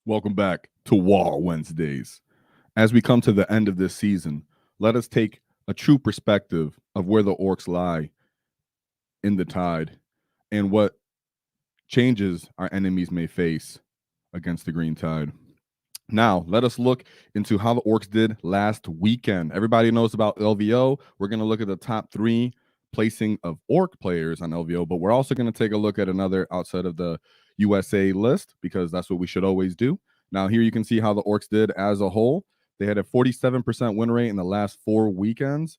Welcome back to Waaagh Wednesdays. As we come to the end of this season, let us take a true perspective of where the Orks lie in the tide and what changes our enemies may face against the Green Tide. Now, let us look into how the Orks did last weekend. Everybody knows about LVO. We're going to look at the top 3 placing of Ork players on LVO, but we're also going to take a look at another outside of the USA list because that's what we should always do. Now, here you can see how the Orks did as a whole. They had a 47% win rate in the last 4 weekends.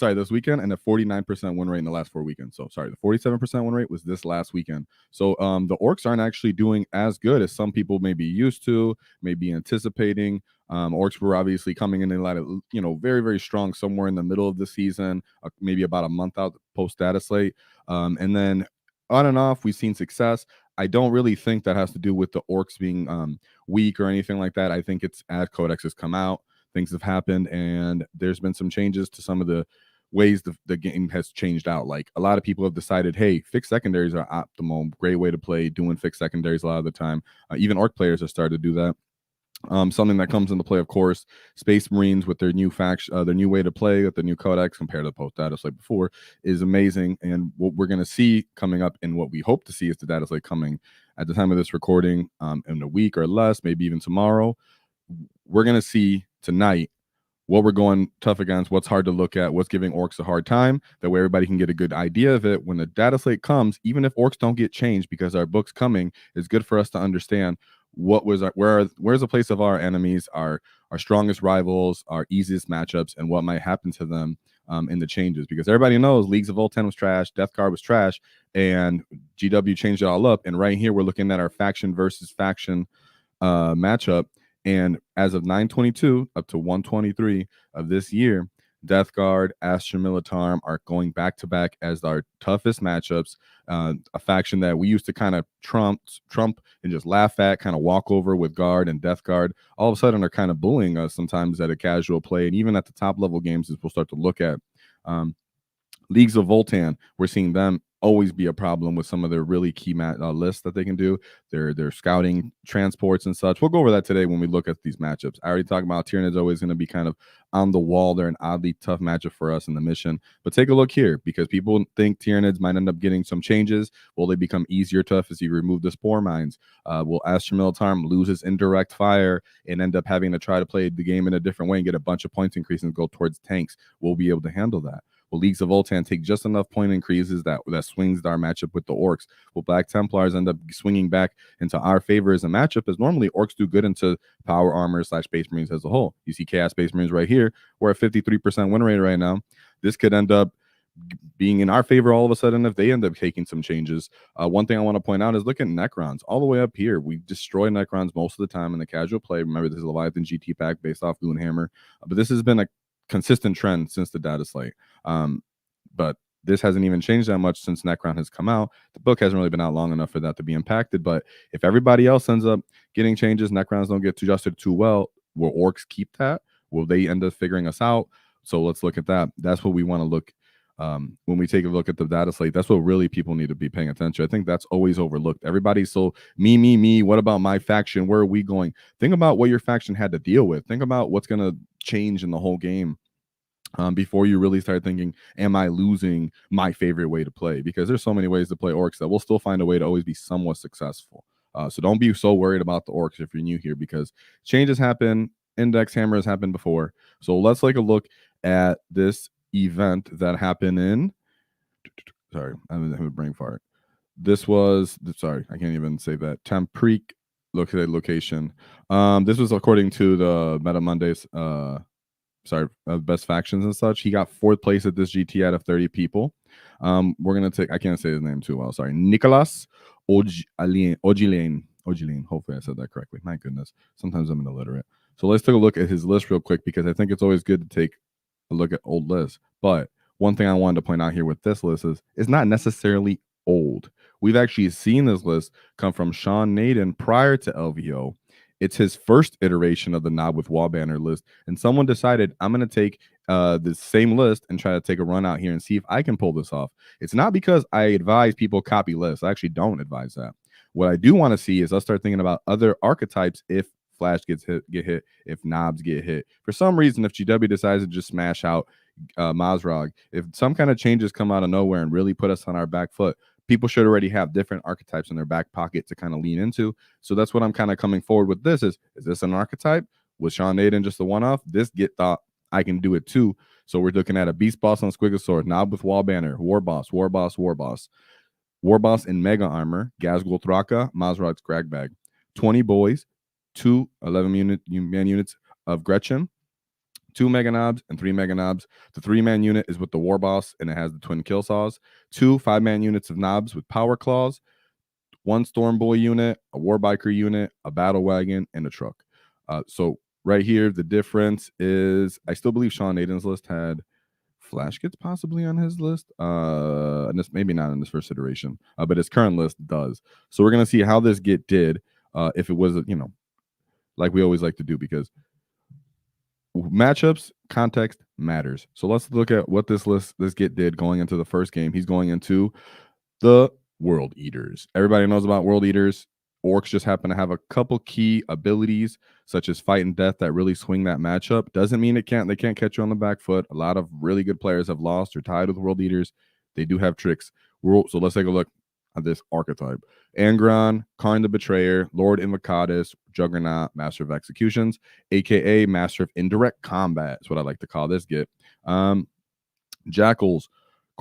This weekend, and a 49% win rate in the last 4 weekends. So, the 47% win rate was this last weekend. So, the Orks aren't actually doing as good as some people may be used to, may be anticipating. Orks were obviously coming in a lot of, very, very strong somewhere in the middle of the season, maybe about a month out post data slate. And then on and off, we've seen success. I don't really think that has to do with the Orks being weak or anything like that. I think it's as Codex has come out, things have happened, and there's been some changes to some of the ways the game has changed out. Like a lot of people have decided, hey, fixed secondaries are optimal, great way to play, doing fixed secondaries a lot of the time. Even Ork players have started to do that. Something that comes into play, of course, Space Marines with their new faction, their new way to play with the new codex compared to the post data slate before is amazing. And what we're going to see coming up, and what we hope to see is the data slate coming at the time of this recording in a week or less, maybe even tomorrow. We're going to see tonight what we're going tough against, what's hard to look at, what's giving Orks a hard time. That way everybody can get a good idea of it. When the data slate comes, even if Orks don't get changed because our book's coming, it's good for us to understand what was where's the place of our enemies, our strongest rivals, our easiest matchups, and what might happen to them in the changes. Because everybody knows Leagues of Voltan was trash, Death Guard was trash, and GW changed it all up. And right here we're looking at our faction versus faction matchup. And as of 9/22 up to 1/23 of this year, Death Guard, Astra Militarum are going back to back as our toughest matchups. A faction that we used to kind of trump and just laugh at, kind of walk over with Guard and Death Guard, all of a sudden are kind of bullying us sometimes at a casual play. And even at the top level games, as we'll start to look at. Leagues of Voltan, we're seeing them always be a problem with some of their really key lists that they can do, their scouting transports and such. We'll go over that today when we look at these matchups. I already talked about Tyranids always going to be kind of on the wall. They're an oddly tough matchup for us in the mission. But take a look here, because people think Tyranids might end up getting some changes. Will they become easier tough as you remove the Spore Mines? Will Astra Militarum lose its indirect fire and end up having to try to play the game in a different way and get a bunch of points increase and go towards tanks? We'll be able to handle that. Will Leagues of Voltan take just enough point increases that swings our matchup with the Orks? Will Black Templars end up swinging back into our favor as a matchup, as normally Orks do good into Power Armor / Space Marines as a whole? You see Chaos Space Marines right here. We're at 53% win rate right now. This could end up being in our favor all of a sudden if they end up taking some changes. One thing I want to point out is look at Necrons all the way up here. We destroy Necrons most of the time in the casual play. Remember, this is a Leviathan GT pack based off Goonhammer, but this has been a consistent trend since the data slate. But this hasn't even changed that much since Necron has come out. The book hasn't really been out long enough for that to be impacted. But if everybody else ends up getting changes, Necrons don't get adjusted too well, will Orks keep that? Will they end up figuring us out? So let's look at that. That's what we want to look when we take a look at the data slate. That's what really people need to be paying attention. I think that's always overlooked. Everybody's so me. What about my faction? Where are we going? Think about what your faction had to deal with. Think about what's going to change in the whole game before you really start thinking, am I losing my favorite way to play? Because there's so many ways to play Orks that we'll still find a way to always be somewhat successful. So don't be so worried about the Orks if you're new here, because changes happen. Index hammer has happened before. So let's take a look at this event that happened in, sorry, I'm having a brain fart. This was, sorry, I can't even say that, Tempreek location. This was according to the Meta Mondays best factions and such. He got 4th place at this GT out of 30 people. We're gonna take, I can't say his name too well, sorry, Nicholas Ojilane. Hopefully I said that correctly. My goodness, sometimes I'm illiterate. So let's take a look at his list real quick, because I think it's always good to take a look at old lists. But one thing I wanted to point out here with this list is it's not necessarily old. We've actually seen this list come from Sean Nayden prior to LVO. It's his first iteration of the Nob with Wall banner list, and someone decided I'm going to take the same list and try to take a run out here and see if I can pull this off. It's not because I advise people copy lists. I actually don't advise that. What I do want to see is us start thinking about other archetypes if Flash get hit, if Nobz get hit. For some reason, if GW decides to just smash out Mazrog, if some kind of changes come out of nowhere and really put us on our back foot, people should already have different archetypes in their back pocket to kind of lean into. So that's what I'm kind of coming forward with this is this an archetype? Was Sean Nayden just a one-off? This get thought I can do it too. So we're looking at a Beast Boss on Squiggoth Sword, Nob with Wall Banner, Warboss, Warboss, Warboss. Warboss in Mega Armor, Gazgul Thraka, Mazrog's Grag Bag. 20 boys, 2 11-man units of Gretchen, 2 Mega Nobz and 3 Mega Nobz. The 3-man unit is with the Warboss, and it has the twin kill saws. 2 5-man units of Nobz with Power Claws. 1 Storm Boy unit, a Warbiker unit, a Battlewagon, and a truck. So right here, the difference is I still believe Sean Nayden's list had Flashgitz possibly on his list. And this maybe not in this first iteration, but his current list does. So we're gonna see how this get did. If it was, you know, like we always like to do, because matchups, context matters. So let's look at what this get did going into the first game. He's going into the World Eaters. Everybody knows about World Eaters. Orks just happen to have a couple key abilities, such as fight and death, that really swing that matchup. Doesn't mean they can't catch you on the back foot. A lot of really good players have lost or tied with World Eaters. They do have tricks. So let's take a look at this archetype. Angron, Karn the Betrayer, Lord Invocatus, Juggernaut, Master of Executions, aka Master of Indirect Combat. That's what I like to call this get. Jackals,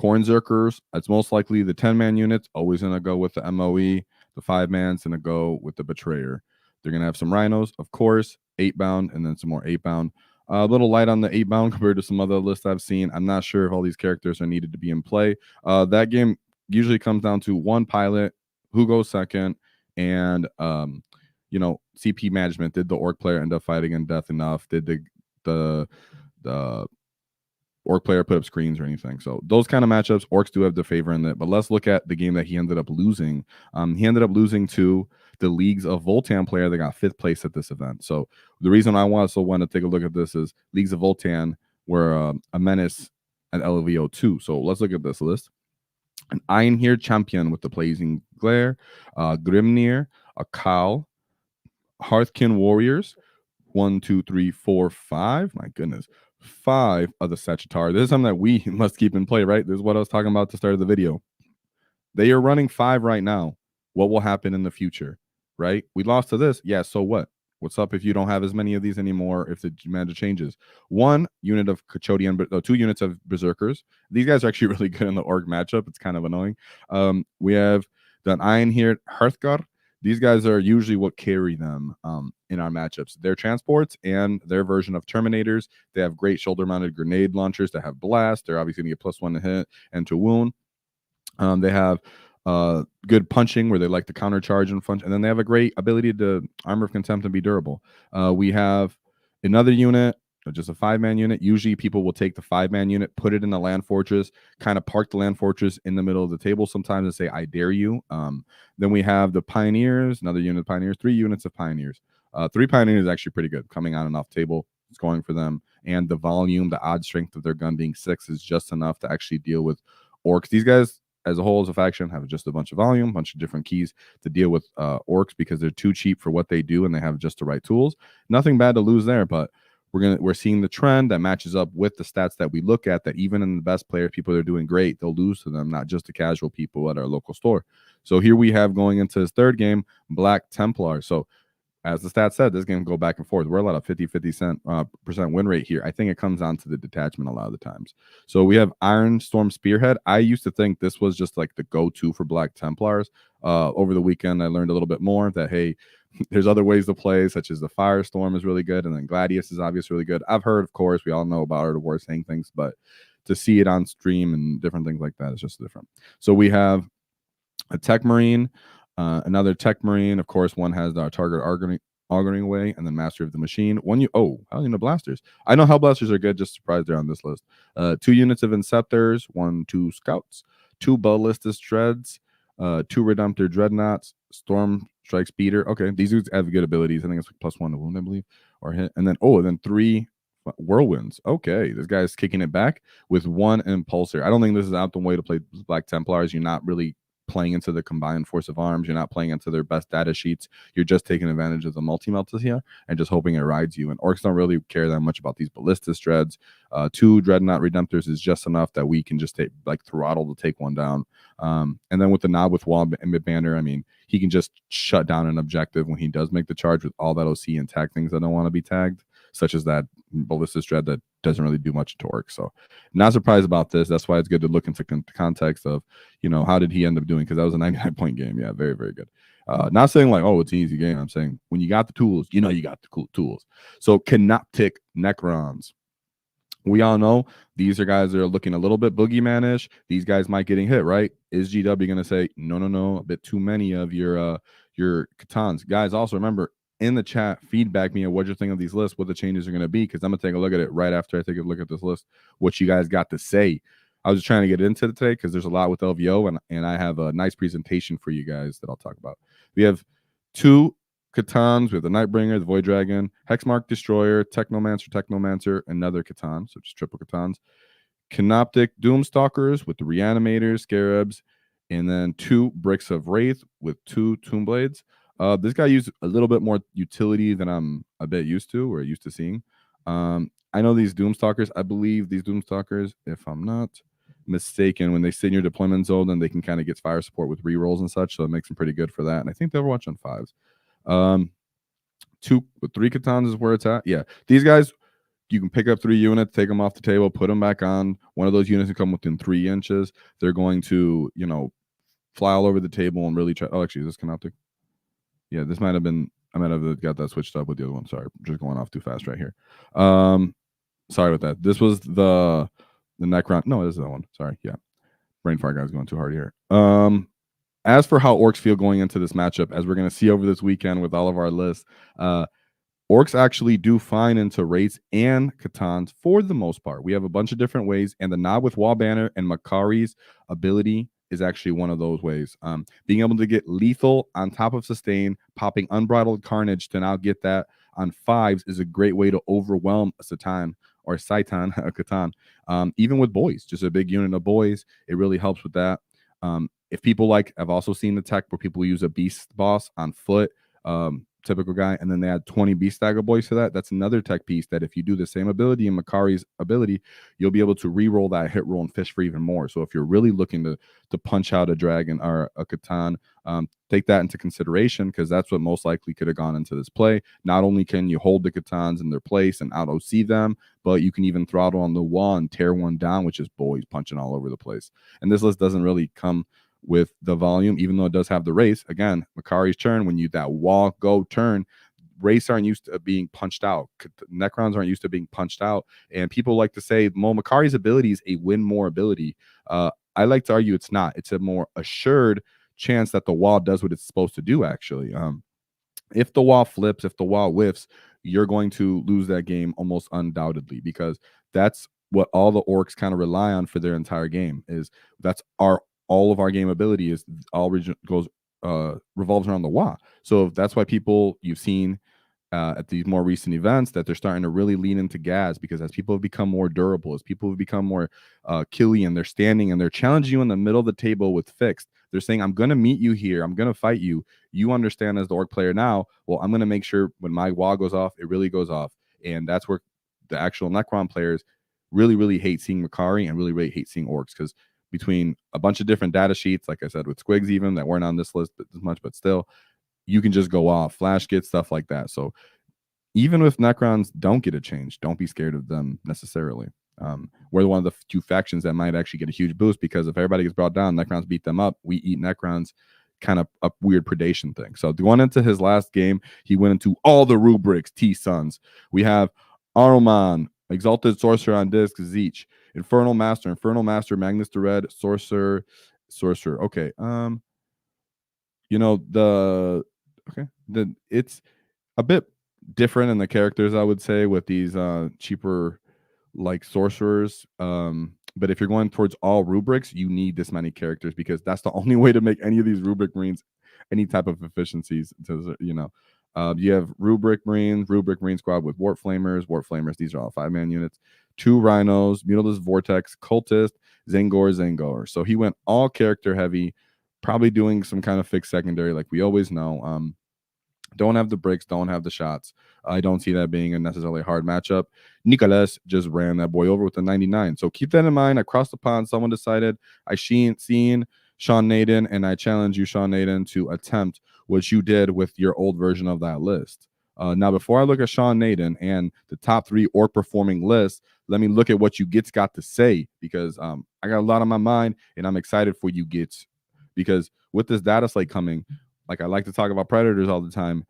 Cornzerkers. That's most likely the 10-man units, always going to go with the MOE. The 5-man's going to go with the Betrayer. They're going to have some Rhinos, of course, 8-bound, and then some more 8-bound. A little light on the 8-bound compared to some other lists I've seen. I'm not sure if all these characters are needed to be in play. That game usually comes down to one pilot, who goes second, and you know, CP management. Did the Orc player end up fighting in death enough? Did the Orc player put up screens or anything? So those kind of matchups, Orcs do have the favor in it. But let's look at the game that he ended up losing. He ended up losing to the Leagues of Voltan player that got 5th place at this event. So the reason I also want to take a look at this is Leagues of Voltan were a menace at LVO 2. So let's look at this list. An Einhir champion with the Blazing Glare, Grimnir, a Cow, Hearthkin Warriors, 1, 2, 3, 4, 5. My goodness. 5 of the Sagitar. This is something that we must keep in play, right? This is what I was talking about at the start of the video. They are running 5 right now. What will happen in the future, right? We lost to this. Yeah, so what? What's up if you don't have as many of these anymore, if the magic changes? 1 unit of Cachodian, but 2 units of Berserkers. These guys are actually really good in the Orc matchup. It's kind of annoying. We have the Einhir Hearthgar. These guys are usually what carry them in our matchups. They're transports and their version of Terminators. They have great shoulder-mounted grenade launchers that have blast. They're obviously going to get +1 to hit and to wound. They have good punching where they like to counter charge and punch. And then they have a great ability to Armor of Contempt and be durable. We have another unit, just a 5-man unit. Usually people will take the 5-man unit, put it in the land fortress, kind of park the land fortress in the middle of the table sometimes and say, I dare you. Then we have the Pioneers, another unit of Pioneers, 3 units of Pioneers. 3 Pioneers is actually pretty good coming on and off table, scoring for them. And the volume, the odd strength of their gun being 6 is just enough to actually deal with Orcs. These guys, as a whole, as a faction, have just a bunch of volume, bunch of different keys to deal with Orcs because they're too cheap for what they do and they have just the right tools. Nothing bad to lose there, but we're seeing the trend that matches up with the stats that we look at, that even in the best players, people that are doing great, they'll lose to them, not just the casual people at our local store. So here we have, going into his third game, Black Templar. So as the stats said, this game can go back and forth. We're a lot of 50% win rate here. I think it comes down to the detachment a lot of the times. So we have Iron Storm Spearhead. I used to think this was just like the go-to for Black Templars. Over the weekend, I learned a little bit more that, hey, there's other ways to play, such as the Firestorm is really good, and then Gladius is obviously really good. I've heard, of course, we all know about Art of War saying things, but to see it on stream and different things like that is just different. So we have a Tech Marine, another Tech Marine. Of course, one has our target auguring way, and then Master of the Machine. How do you know Blasters? I know how Blasters are good, just surprised they're on this list. 2 units of Inceptors, 1, 2 Scouts, 2 Ballistas Treads, 2 Redemptor Dreadnoughts, Storm Strike Speeder. Okay, these dudes have good abilities. I think it's like +1 to wound, I believe, or hit. And then 3 Whirlwinds. Okay, this guy's kicking it back with 1 Impulsor. I don't think this is out the way to play Black Templars. You're not really playing into the combined force of arms. You're not playing into their best data sheets. You're just taking advantage of the multi-melts here and just hoping it rides you. And Orks don't really care that much about these Ballistas Dreads. 2 Dreadnought Redemptors is just enough that we can just take like throttle to take one down. And then with the Nob with Wall and Mid-Banner, I mean, he can just shut down an objective when he does make the charge with all that OC and tag things that don't want to be tagged, such as that Ballistas Dread that doesn't really do much to work. So not surprised about this. That's why it's good to look into context of, how did he end up doing? Because that was a 99-point game. Yeah, very, very good. Not saying like, oh, it's an easy game. I'm saying when you got the tools, you got the cool tools. So Canoptic Necrons. We all know these are guys that are looking a little bit boogeyman-ish. These guys might getting hit, right? Is GW going to say, no, a bit too many of your Catans? Guys, also remember, in the chat, feedback me on what you think of these lists, what the changes are going to be, because I'm going to take a look at it right after I take a look at this list, what you guys got to say. I was just trying to get into it today because there's a lot with LVO, and I have a nice presentation for you guys that I'll talk about. We have 2 Catans with the Nightbringer, the Void Dragon, Hexmark Destroyer, Technomancer, another Catan, so just triple Catans. Canoptic Doomstalkers with the Reanimators, Scarabs, and then 2 Bricks of Wraith with 2 Tomb Blades. This guy used a little bit more utility than I'm a bit used to or used to seeing. I know these Doomstalkers, I believe these Doomstalkers, if I'm not mistaken, when they sit in your deployment zone, then they can kind of get fire support with rerolls and such, so it makes them pretty good for that. And I think they were watching 5s. 2 with 3 Catans is where it's at. Yeah, these guys, you can pick up 3 units, take them off the table, put them back on. One of those units can come within 3 inches. They're going to, fly all over the table and really try. Oh, actually, is this Canoptic? Yeah, this might have been. I might have got that switched up with the other one. Sorry, I'm just going off too fast right here. Sorry about that. This was the Necron. No, this is that one. Sorry. Yeah, brain fart guy's going too hard here. As for how Orks feel going into this matchup, as we're going to see over this weekend with all of our lists, Orks actually do fine into Wraiths and Catans for the most part. We have a bunch of different ways, and the Nob with Wall Banner and Makari's ability is actually one of those ways. Being able to get lethal on top of sustain, popping Unbridled Carnage to now get that on 5s is a great way to overwhelm a Satan or Saitan, a Catan. Even with boys, just a big unit of boys, it really helps with that. If people I've also seen the tech where people use a beast boss on foot, typical guy, and then they add 20 beast Snagga Boyz to that. That's another tech piece that if you do the same ability in Makari's ability, you'll be able to re-roll that hit roll and fish for even more. So if you're really looking to punch out a dragon or a Catan, take that into consideration, because that's what most likely could have gone into this play. Not only can you hold the Catans in their place and out OC them, but you can even throttle on the wall and tear one down, which is boys punching all over the place. And this list doesn't really come with the volume, even though it does have the race. Again, Makari's turn, when you that wall go turn, race aren't used to being punched out. Necrons aren't used to being punched out. And people like to say, Makari's ability is a win more ability. I like to argue it's not. It's a more assured chance that the wall does what it's supposed to do, actually. If the wall flips, if the wall whiffs, you're going to lose that game almost undoubtedly, because that's what all the Orks kind of rely on for their entire game. That's all of our game ability is all revolves around the Waaagh. So that's why you've seen at these more recent events that they're starting to really lean into gas, because as people have become more durable, as people have become more killy, and they're standing and they're challenging you in the middle of the table with fixed. They're saying, I'm going to meet you here. I'm going to fight you. You understand as the Ork player now, well, I'm going to make sure when my Waaagh goes off, it really goes off. And that's where the actual Necron players really, really hate seeing Makari and really, really hate seeing Orks, because between a bunch of different data sheets, like I said, with Squigs even, that weren't on this list as much, but still, you can just go off, Flashgitz, stuff like that. So even if Necrons don't get a change, don't be scared of them necessarily. We're one of the few factions that might actually get a huge boost, because if everybody gets brought down, Necrons beat them up, we eat Necrons, kind of a weird predation thing. So going into his last game, he went into all the rubrics, T-Sons. We have Aruman, Exalted Sorcerer on disc, Zeech, Infernal Master, Magnus the Red, Sorcerer. Okay. It's a bit different in the characters, I would say, with these cheaper like sorcerers. But if you're going towards all rubrics, you need this many characters because that's the only way to make any of these rubric marines any type of efficiencies. To, you know, you have rubric marine squad with warp flamers. These are all 5-man units. 2 rhinos, Mutalist Vortex, Cultist, Zangor. So he went all character heavy, probably doing some kind of fixed secondary like we always know. Don't have the bricks, don't have the shots. I don't see that being a necessarily hard matchup. Nicolas just ran that boy over with the 99. So keep that in mind. Across the pond, someone decided I seen Sean Nayden, and I challenge you, Sean Nayden, to attempt what you did with your old version of that list. Now, before I look at Sean Nayden and the top 3 orc performing lists, let me look at what you Gits got to say, because I got a lot on my mind, and I'm excited for you Gits, because with this data slate coming, like I like to talk about Predators all the time,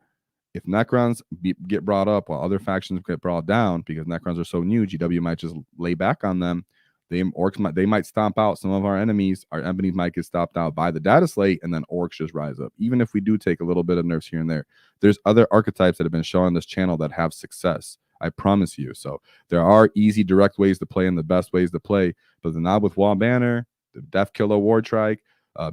if Necrons get brought up while other factions get brought down, because Necrons are so new, GW might just lay back on them. Orcs might stomp out some of our enemies. Our enemies might get stopped out by the data slate, and then Orcs just rise up. Even if we do take a little bit of nerfs here and there, there's other archetypes that have been shown on this channel that have success. I promise you. So there are easy, direct ways to play and the best ways to play. But the Nob with Waaagh Banner, the Death Killer War Trike,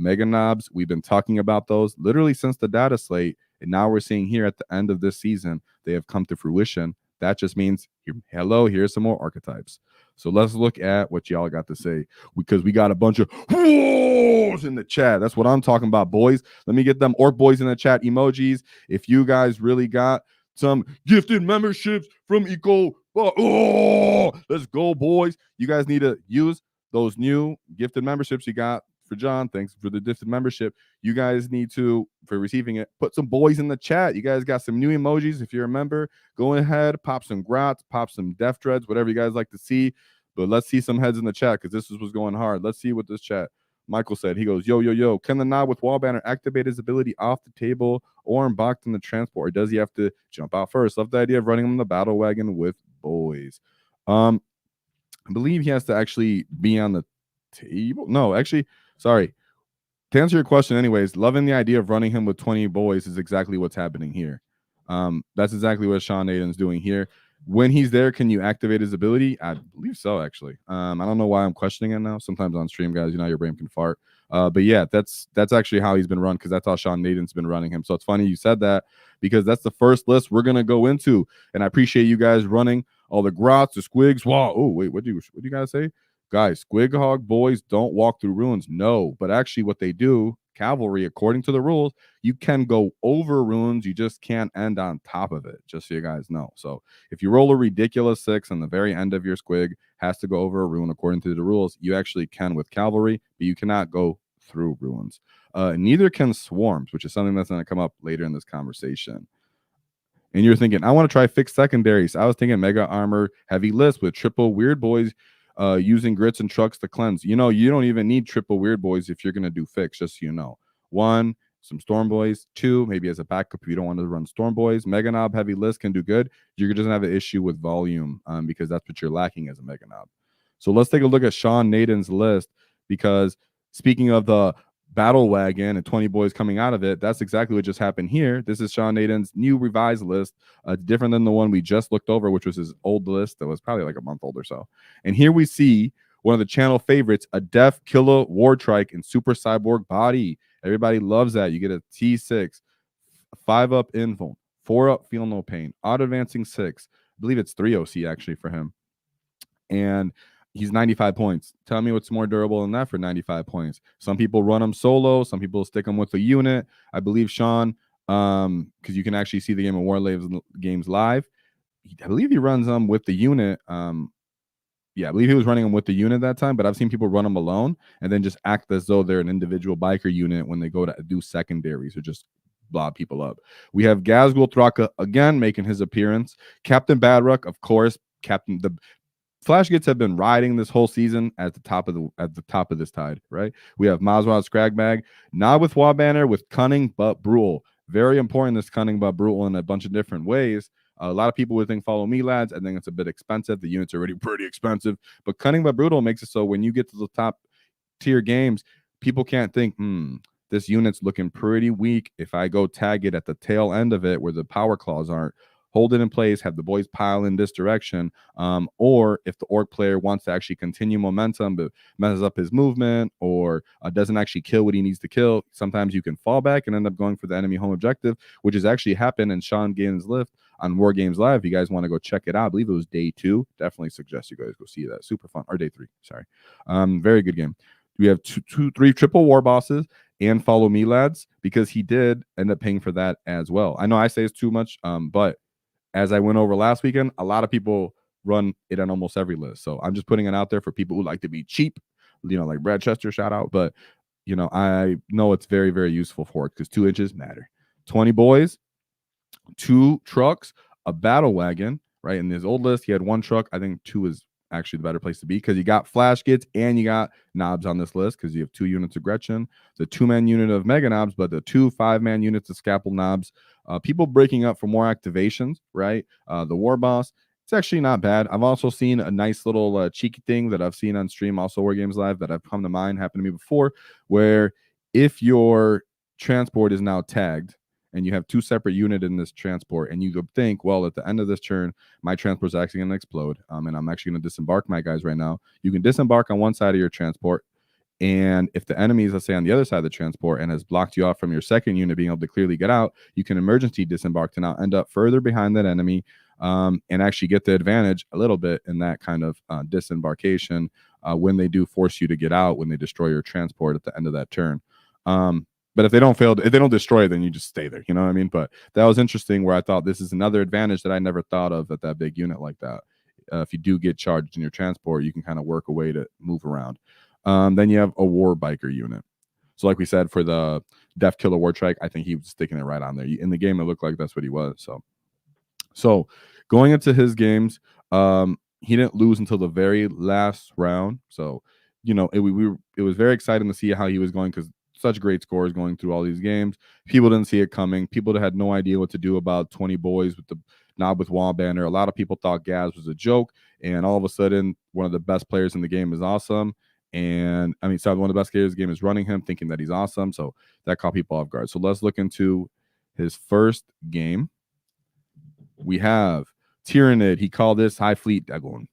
Mega Nobz, we've been talking about those literally since the data slate. And now we're seeing here at the end of this season, they have come to fruition. That just means, hello, here's some more archetypes. So let's look at what y'all got to say, because we got a bunch of whoos in the chat. That's what I'm talking about, boys. Let me get them orc boys in the chat emojis. If you guys really got some gifted memberships from Eco, let's go, boys. You guys need to use those new gifted memberships you got. For John, thanks for the gifted membership. You guys need to, for receiving it, put some boys in the chat. You guys got some new emojis. If you're a member, go ahead, pop some grats, pop some death dreads, whatever you guys like to see. But let's see some heads in the chat, because this is what's going hard. Let's see what this chat. Michael said, he goes, yo, can the Nob with Waaagh Banner activate his ability off the table or embarked in the transport, or does he have to jump out first? Love the idea of running him in the battle wagon with boys. I believe he has to actually be on the table. No, actually, sorry. To answer your question, anyways, loving the idea of running him with 20 boys is exactly what's happening here. That's exactly what Sean Nayden's doing here. When he's there, can you activate his ability? I believe so, actually. I don't know why I'm questioning it now. Sometimes on stream, guys, you know, your brain can fart. But yeah, that's actually how he's been run, because that's how Sean Nayden's been running him. So it's funny you said that, because that's the first list we're gonna go into. And I appreciate you guys running all the grots, the squigs. Wow. Oh, wait, what do you guys say? Guys, Squighog Boyz don't walk through ruins. No, but actually what they do, cavalry, according to the rules, you can go over ruins. You just can't end on top of it, just so you guys know. So if you roll a ridiculous 6 and the very end of your squig has to go over a ruin according to the rules, you actually can with cavalry, but you cannot go through ruins. Neither can swarms, which is something that's going to come up later in this conversation. And you're thinking, I want to try fixed secondaries. I was thinking mega armor heavy list with triple weird boys, using grits and trucks to cleanse. You know, you don't even need triple weird boys if you're going to do fix, just so you know. 1, some storm boys. 2, maybe as a backup if you don't want to run storm boys. Mega Nob heavy list can do good. You're just going to have an issue with volume, because that's what you're lacking as a Mega Nob. So let's take a look at Sean Nayden's list, because speaking of the battle wagon and 20 boys coming out of it, that's exactly what just happened here. This is Sean Nayden's new revised list, different than the one we just looked over, which was his old list that was probably like a month old or so. And here we see one of the channel favorites, a Death Killer War Trike in Super Cyborg body. Everybody loves that. You get a T6, 5-up info, 4-up feel no pain, auto advancing 6. I believe it's 3 OC actually for him. And he's 95 points. Tell me what's more durable than that for 95 points. Some people run him solo. Some people stick him with a unit. I believe Sean, because you can actually see the Game of War games live. I believe he runs them with the unit. Yeah, I believe he was running them with the unit that time, but I've seen people run them alone and then just act as though they're an individual biker unit when they go to do secondaries or just blob people up. We have Gazgul Thraka again making his appearance. Captain Badrock, of course. The Flashgitz have been riding this whole season at the top of this tide, right? We have Mazwa Scragbag, not with Waaagh Banner, with cunning but brutal. Very important, this cunning but brutal in a bunch of different ways. A lot of people would think, follow me, lads. I think it's a bit expensive. The units are already pretty expensive, but cunning but brutal makes it so when you get to the top tier games, people can't think, this unit's looking pretty weak. If I go tag it at the tail end of it where the power claws aren't, hold it in place, have the boys pile in this direction, or if the orc player wants to actually continue momentum but messes up his movement or doesn't actually kill what he needs to kill, sometimes you can fall back and end up going for the enemy home objective, which has actually happened in Sean Gaines' lift on War Games Live. If you guys want to go check it out, I believe it was day 2. Definitely suggest you guys go see that. Super fun. Or day 3, sorry. Very good game. We have 3 triple war bosses and follow me lads, because he did end up paying for that as well. I know I say it's too much, but as I went over last weekend, a lot of people run it on almost every list. So I'm just putting it out there for people who like to be cheap, like Brad Chester, shout out. But, I know it's very, very useful for it because 2 inches matter. 20 boys, 2 trucks, a battle wagon, right? In his old list, he had 1 truck. I think 2 is actually the better place to be because you got Flashgitz and you got Nobz on this list because you have 2 units of Gretchen, the 2-man unit of Mega Nobz, but the 2 5-man units of Scalpel Nobz. People breaking up for more activations, right? The Warboss, it's actually not bad. I've also seen a nice little cheeky thing that I've seen on stream, also War Games Live, that I've come to mind, happened to me before, where if your transport is now tagged, and you have 2 separate units in this transport, and you think, well, at the end of this turn, my transport is actually going to explode, and I'm actually going to disembark my guys right now. You can disembark on one side of your transport, and if the enemy is, let's say, on the other side of the transport and has blocked you off from your second unit being able to clearly get out, you can emergency disembark to now end up further behind that enemy, and actually get the advantage a little bit in that kind of disembarkation when they do force you to get out, when they destroy your transport at the end of that turn. But if they don't destroy it, then you just stay there. You know what I mean? But that was interesting where I thought this is another advantage that I never thought of at that big unit like that. If you do get charged in your transport, you can kind of work a way to move around. Then you have a war biker unit. So like we said, for the Death Killer War Trike, I think he was sticking it right on there. In the game, it looked like that's what he was. So going into his games, he didn't lose until the very last round. So, it was very exciting to see how he was going because such great scores going through all these games. People didn't see it coming. People that had no idea what to do about 20 boys with the Nob with Waaagh banner. A lot of people thought Gaz was a joke, and all of a sudden, one of the best players in the game is awesome. And one of the best players in the game is running him, thinking that he's awesome. So that caught people off guard. So let's look into his first game. We have Tyrannid. He called this High Fleet Dagon.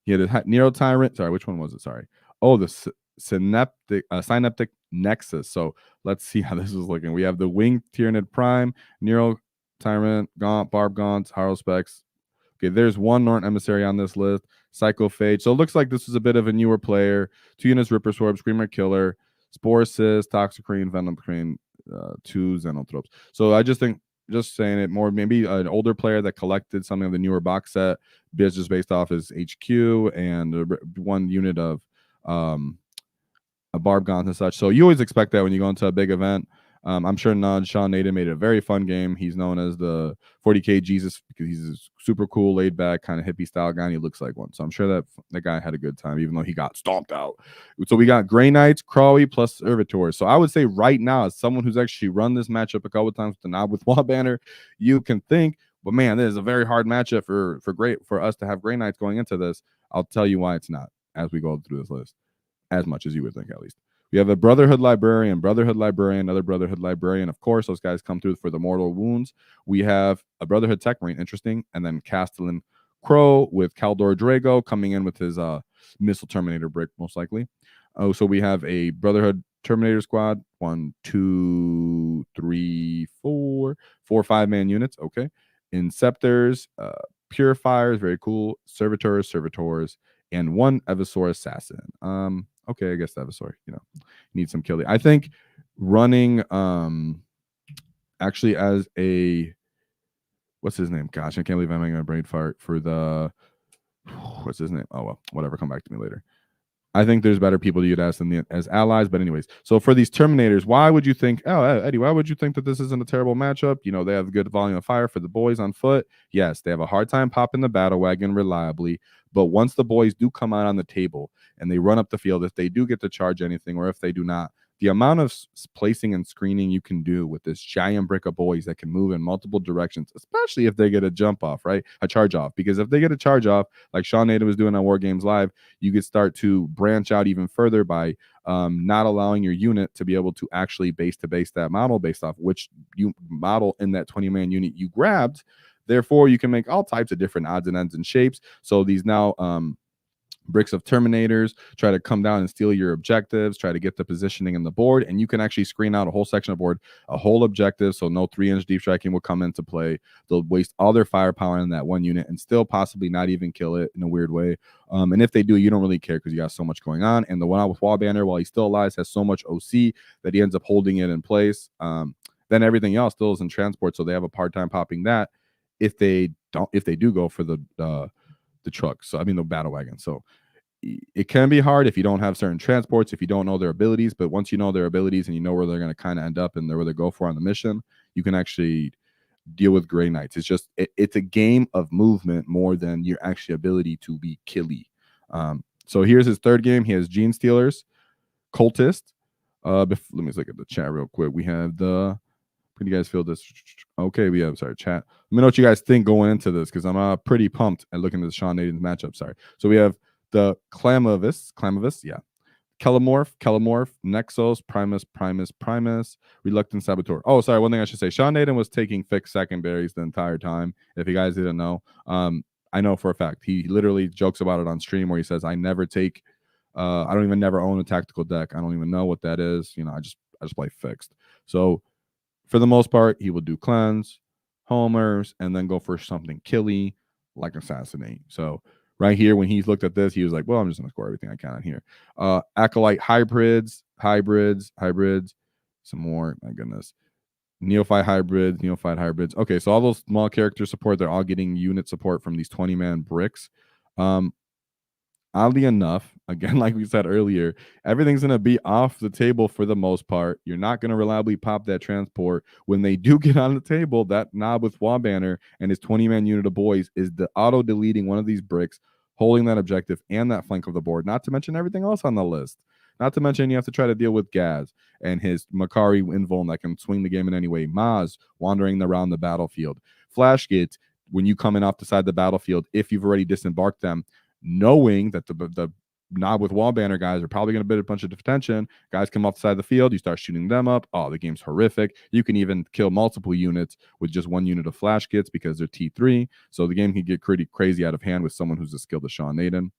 He had a Nero Tyrant. Sorry, which one was it? Sorry. Oh, the Synaptic Nexus. So let's see how this is looking. We have the Winged Tyrannid Prime, Nero Tyrant, Gaunt, Barb Gaunts, Harrowspecs. Okay, there's 1 Norn Emissary on this list. Psychophage. So it looks like this is a bit of a newer player. 2 units Ripper Sword, Screamer Killer, Spore Cyst, Toxicrene, Venom Crane, 2 Xenotropes. So I just think, just saying it more, maybe an older player that collected something of the newer box set, just based off his HQ and 1 unit of a Barb Gaunt and such. So you always expect that when you go into a big event. I'm sure Sean Nayden made it a very fun game. He's known as the 40K Jesus because he's a super cool, laid back, kind of hippie style guy, and he looks like one. So I'm sure that guy had a good time, even though he got stomped out. So we got Grey Knights, Crawley, plus Servitors. So I would say right now, as someone who's actually run this matchup a couple of times with the Nob with Waaagh banner, you can think, but man, this is a very hard matchup for us to have Grey Knights going into this. I'll tell you why it's not as we go through this list, as much as you would think, at least. We have a Brotherhood Librarian, another Brotherhood Librarian. Of course, those guys come through for the mortal wounds. We have a Brotherhood Tech Marine, interesting, and then Castellan Crow with Caldor Drago coming in with his Missile Terminator brick, most likely. Oh, so we have a Brotherhood Terminator squad, 1, 2, 3, 4, 5-man units. Okay, Inceptors, Purifiers, very cool. Servitors, and 1 Evisaur Assassin. Okay, I guess Evisaur, need some killing. I think running actually as a, what's his name? Gosh, I can't believe I'm having a brain fart for the, what's his name? Oh well, whatever, come back to me later. I think there's better people to use as allies, but anyways. So for these Terminators, why would you think, Eddie, why would you think that this isn't a terrible matchup? They have good volume of fire for the boys on foot. Yes, they have a hard time popping the battle wagon reliably, but once the boys do come out on the table and they run up the field, if they do get to charge anything or if they do not, the amount of placing and screening you can do with this giant brick of boys that can move in multiple directions, especially if they get a jump off, right? A charge off. Because if they get a charge off, like Sean Nayden was doing on War Games Live, you could start to branch out even further by not allowing your unit to be able to actually base to base that model based off which you model in that 20-man unit you grabbed. Therefore, you can make all types of different odds and ends and shapes. So these now bricks of Terminators try to come down and steal your objectives, try to get the positioning in the board, and you can actually screen out a whole section of board, a whole objective, so no 3-inch deep striking will come into play. They'll waste all their firepower in that one unit and still possibly not even kill it in a weird way. And if they do, you don't really care because you got so much going on. And the one out with Waaagh Banner, while he's still alive, has so much OC that he ends up holding it in place. Then everything else still is in transport, so they have a hard time popping that if they do go for the truck. So I mean the Battlewagon. So it can be hard if you don't have certain transports, if you don't know their abilities. But once you know their abilities and you know where they're going to kind of end up and where they go for on the mission, you can actually deal with Grey Knights. It's just it's a game of movement more than your actual ability to be killy. So here's his third game. He has Gene Stealers, Cultist. Let me look at the chat real quick. We have the. Can you guys feel this? Okay, we have, sorry, chat. Let me know what you guys think going into this, because I'm pretty pumped at looking at the Sean Nayden's matchup. Sorry. So we have the Clamavis, yeah. Kelemorph, Nexos, Primus, Reluctant Saboteur. Oh, sorry, one thing I should say. Sean Nayden was taking fixed secondaries the entire time, if you guys didn't know. I know for a fact. He literally jokes about it on stream where he says, I never take, I don't even never own a tactical deck. I don't even know what that is. You know, I just play fixed. So for the most part, he will do cleanse, homers, and then go for something killy like assassinate. So right here, when he looked at this, he was like, well, I'm just going to score everything I can on here. Acolyte hybrids. Some more, my goodness. Neophyte hybrids. Okay, so all those small character support, they're all getting unit support from these 20-man bricks. Oddly enough, again, like we said earlier, everything's going to be off the table for the most part. You're not going to reliably pop that transport. When they do get on the table, that Nob with Waaagh Banner and his 20-man unit of boys is the auto-deleting one of these bricks, holding that objective and that flank of the board, not to mention everything else on the list. Not to mention you have to try to deal with Gaz and his Makari invuln that can swing the game in any way. Maz wandering around the battlefield. Flashgitz, when you come in off the side of the battlefield, if you've already disembarked them, knowing that the Nob with Waaagh Banner guys are probably going to bid a bunch of detention. Guys come off the side of the field, you start shooting them up. Oh, the game's horrific. You can even kill multiple units with just one unit of Flashgitz because they're T3. So the game can get pretty crazy out of hand with someone who's as skilled as Sean Nayden.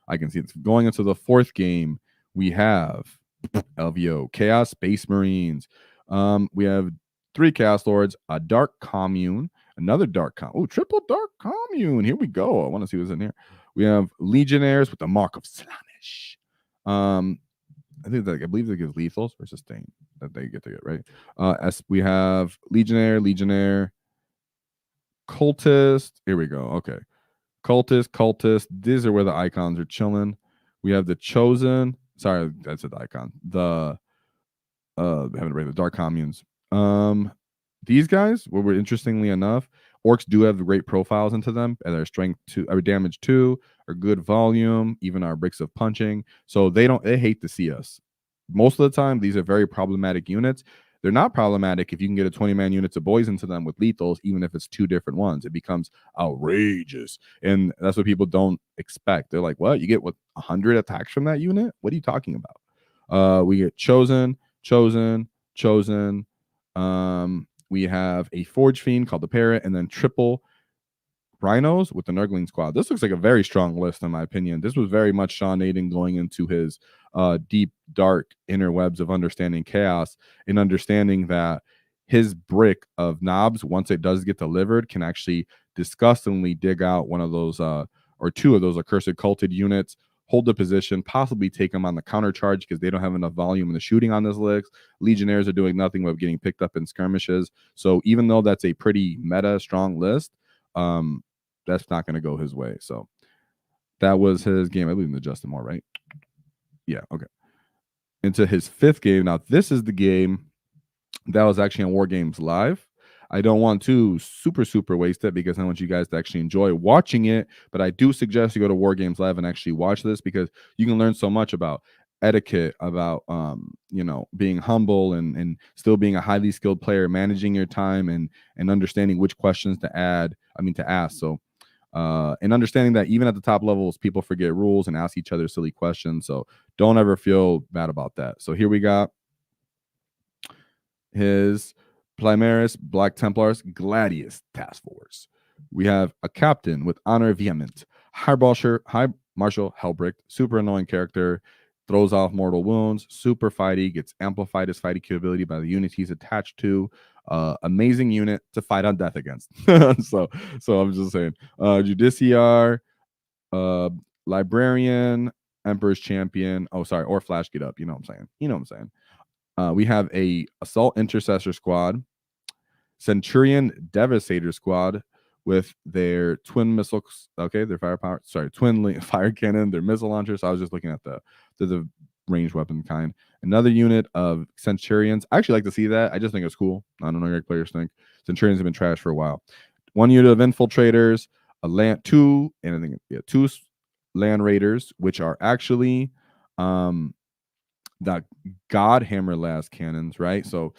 I can see it's going into the fourth game. We have LVO, Chaos Space Marines. We have 3 Chaos Lords, a Dark Commune, another Dark Commune. Oh, triple Dark Commune. Here we go. I want to see what's in here. We have Legionnaires with the Mark of Slaanesh. I believe they give lethals or sustain that they get to get, right? As we have Legionnaire, Cultist. Here we go. Okay. Cultist. These are where the icons are chilling. We have the Chosen. Sorry, that's the icon. The haven't read the Dark Communes. These guys were interestingly enough, Orks do have great profiles into them, and their strength 2, or damage 2, or good volume, even our bricks of punching. So they hate to see us. Most of the time, these are very problematic units. They're not problematic if you can get a 20-man units of boys into them with lethals, even if it's 2 different ones. It becomes outrageous. And that's what people don't expect. They're like, what? You get 100 attacks from that unit? What are you talking about? We get Chosen. We have a Forge Fiend called the Parrot, and then triple Rhinos with the Nurgling Squad. This looks like a very strong list, in my opinion. This was very much Sean Nayden going into his deep, dark inner webs of understanding chaos and understanding that his brick of Nobz, once it does get delivered, can actually disgustingly dig out one of those or 2 of those accursed culted units, hold the position, possibly take them on the counter charge because they don't have enough volume in the shooting on this list. Legionnaires are doing nothing but getting picked up in skirmishes. So even though that's a pretty meta strong list, that's not going to go his way. So that was his game. I believe in the Justin Moore, right? Yeah, okay. Into his 5th game. Now, this is the game that was actually on War Games Live. I don't want to super waste it because I want you guys to actually enjoy watching it. But I do suggest you go to War Games Live and actually watch this because you can learn so much about etiquette, about being humble and still being a highly skilled player, managing your time and understanding which questions to ask. So and understanding that even at the top levels, people forget rules and ask each other silly questions. So don't ever feel bad about that. So here we got his Primaris, Black Templars, Gladius Task Force. We have a captain with honor vehement, High Marshal Helbricht, super annoying character, throws off mortal wounds, super fighty, gets amplified his fighting capability by the unit he's attached to. Amazing unit to fight on death against. so I'm just saying. Judiciar, Librarian, Emperor's Champion. Oh, sorry, or Flash Get Up. You know what I'm saying. You know what I'm saying. We have a Assault Intercessor squad, Centurion Devastator squad with their twin missiles. Okay, their firepower. Sorry, twin fire cannon, their missile launcher. So I was just looking at the ranged weapon kind. Another unit of Centurions. I actually like to see that. I just think it's cool. I don't know what your players think. Centurions have been trashed for a while. One unit of Infiltrators, two Land Raiders, which are actually the Godhammer last cannons, right? So,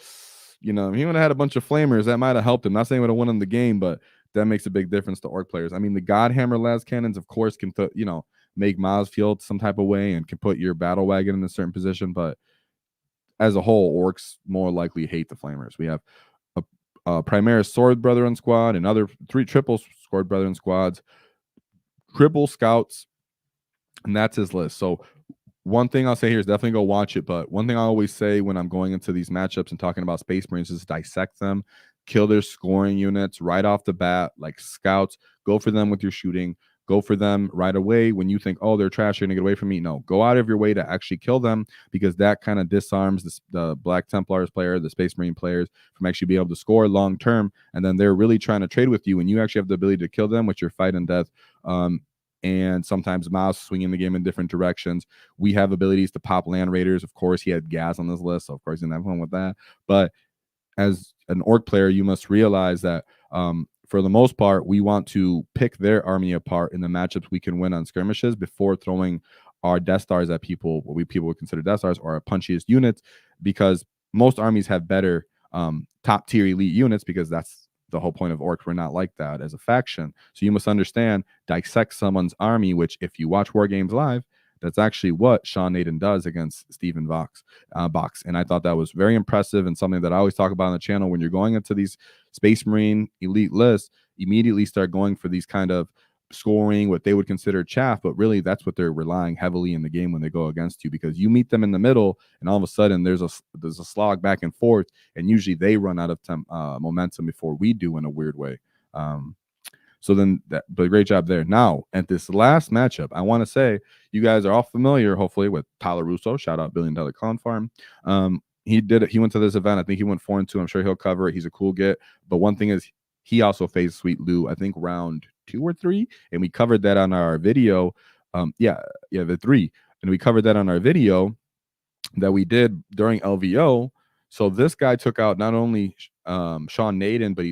you know, if he would have had a bunch of flamers, that might have helped him. Not saying he would have won him the game, but that makes a big difference to Orc players. I mean, the Godhammer las cannons, of course, can put, you know, make Maz feel some type of way and can put your Battlewagon in a certain position, but as a whole, Orcs more likely hate the flamers. We have a Primaris Sword Brethren squad, and other 3 triple Sword Brethren squads, triple scouts, and that's his list. So one thing I'll say here is definitely go watch it, but one thing I always say when I'm going into these matchups and talking about Space Marines is dissect them, kill their scoring units right off the bat, like scouts. Go for them with your shooting. Go for them right away when you think, oh, they're trash, you're going to get away from me. No, go out of your way to actually kill them, because that kind of disarms the Black Templars player, the Space Marine players, from actually being able to score long term. And then they're really trying to trade with you, and you actually have the ability to kill them with your fight and death. And sometimes Mouse swinging the game in different directions. We have abilities to pop Land Raiders. Of course, he had Gas on this list, so of course he didn't have fun with that. But as an Orc player, you must realize that for the most part, we want to pick their army apart in the matchups we can win on skirmishes before throwing our Death Stars at people, what people would consider Death Stars, or our punchiest units, because most armies have better top tier elite units, because that's the whole point of Orcs. We're not like that as a faction. So you must understand, dissect someone's army, which if you watch War Games live, that's actually what Sean Nayden does against Stephen Box. And I thought that was very impressive, and something that I always talk about on the channel. When you're going into these Space Marine elite lists, immediately start going for these kind of scoring, what they would consider chaff, but really that's what they're relying heavily in the game when they go against you, because you meet them in the middle and all of a sudden there's a slog back and forth, and usually they run out of momentum before we do, in a weird way. But great job there. Now, at this last matchup, I want to say you guys are all familiar, hopefully, with Tyler Russo. Shout out $1 Billion Clown Farm. He did it. He went to this event. I think he went 4-2. I'm sure he'll cover it. He's a cool get. But one thing is, he also faced Sweet Lou, I think round 2 or 3, and we covered that on our video. The 3, and we covered that on our video that we did during LVO. So this guy took out not only Sean Nayden, but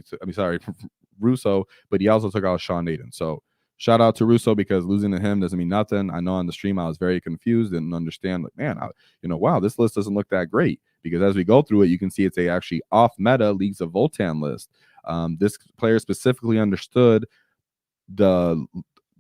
Russo, but he also took out Sean Nayden. So shout out to Russo, because losing to him doesn't mean nothing. I know on the stream I was very confused, didn't understand, like, man, wow, this list doesn't look that great, because as we go through it, you can see it's a actually off meta Leagues of Voltan list. This player specifically understood the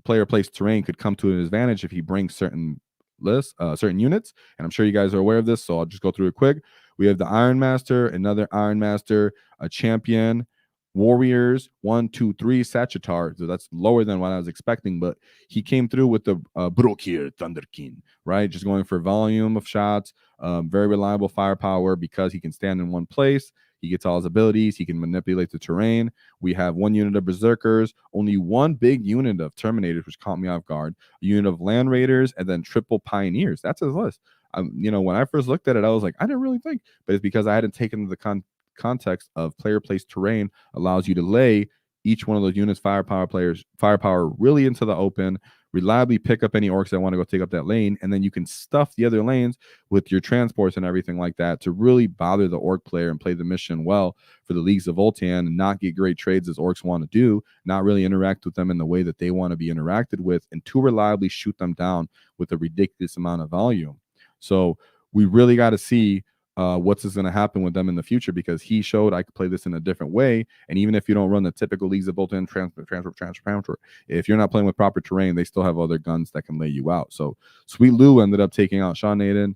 player placed terrain could come to an advantage if he brings certain units, and I'm sure you guys are aware of this, so I'll just go through it quick. We have the Iron Master, another Iron Master, a champion, Warriors, 1, 2, 3 Sagitar. So that's lower than what I was expecting, but he came through with the Brokir Thunderkin, right? Just going for volume of shots, very reliable firepower, because he can stand in one place. He gets all his abilities. He can manipulate the terrain. We have 1 unit of Berserkers, only 1 big unit of Terminators, which caught me off guard, a unit of Land Raiders, and then triple Pioneers. That's his list. When I first looked at it, I was like, I didn't really think, but it's because I hadn't taken the context of player placed terrain allows you to lay each one of those units firepower really into the open, reliably pick up any Orcs that want to go take up that lane, and then you can stuff the other lanes with your transports and everything like that to really bother the Orc player and play the mission well for the Leagues of Voltan, and not get great trades as Orcs want to do, not really interact with them in the way that they want to be interacted with, and to reliably shoot them down with a ridiculous amount of volume. So we really got to see what's going to happen with them in the future, because he showed I could play this in a different way. And even if you don't run the typical Leagues of Voltan transfer, if you're not playing with proper terrain, they still have other guns that can lay you out. So Sweet Lou ended up taking out Sean Nayden.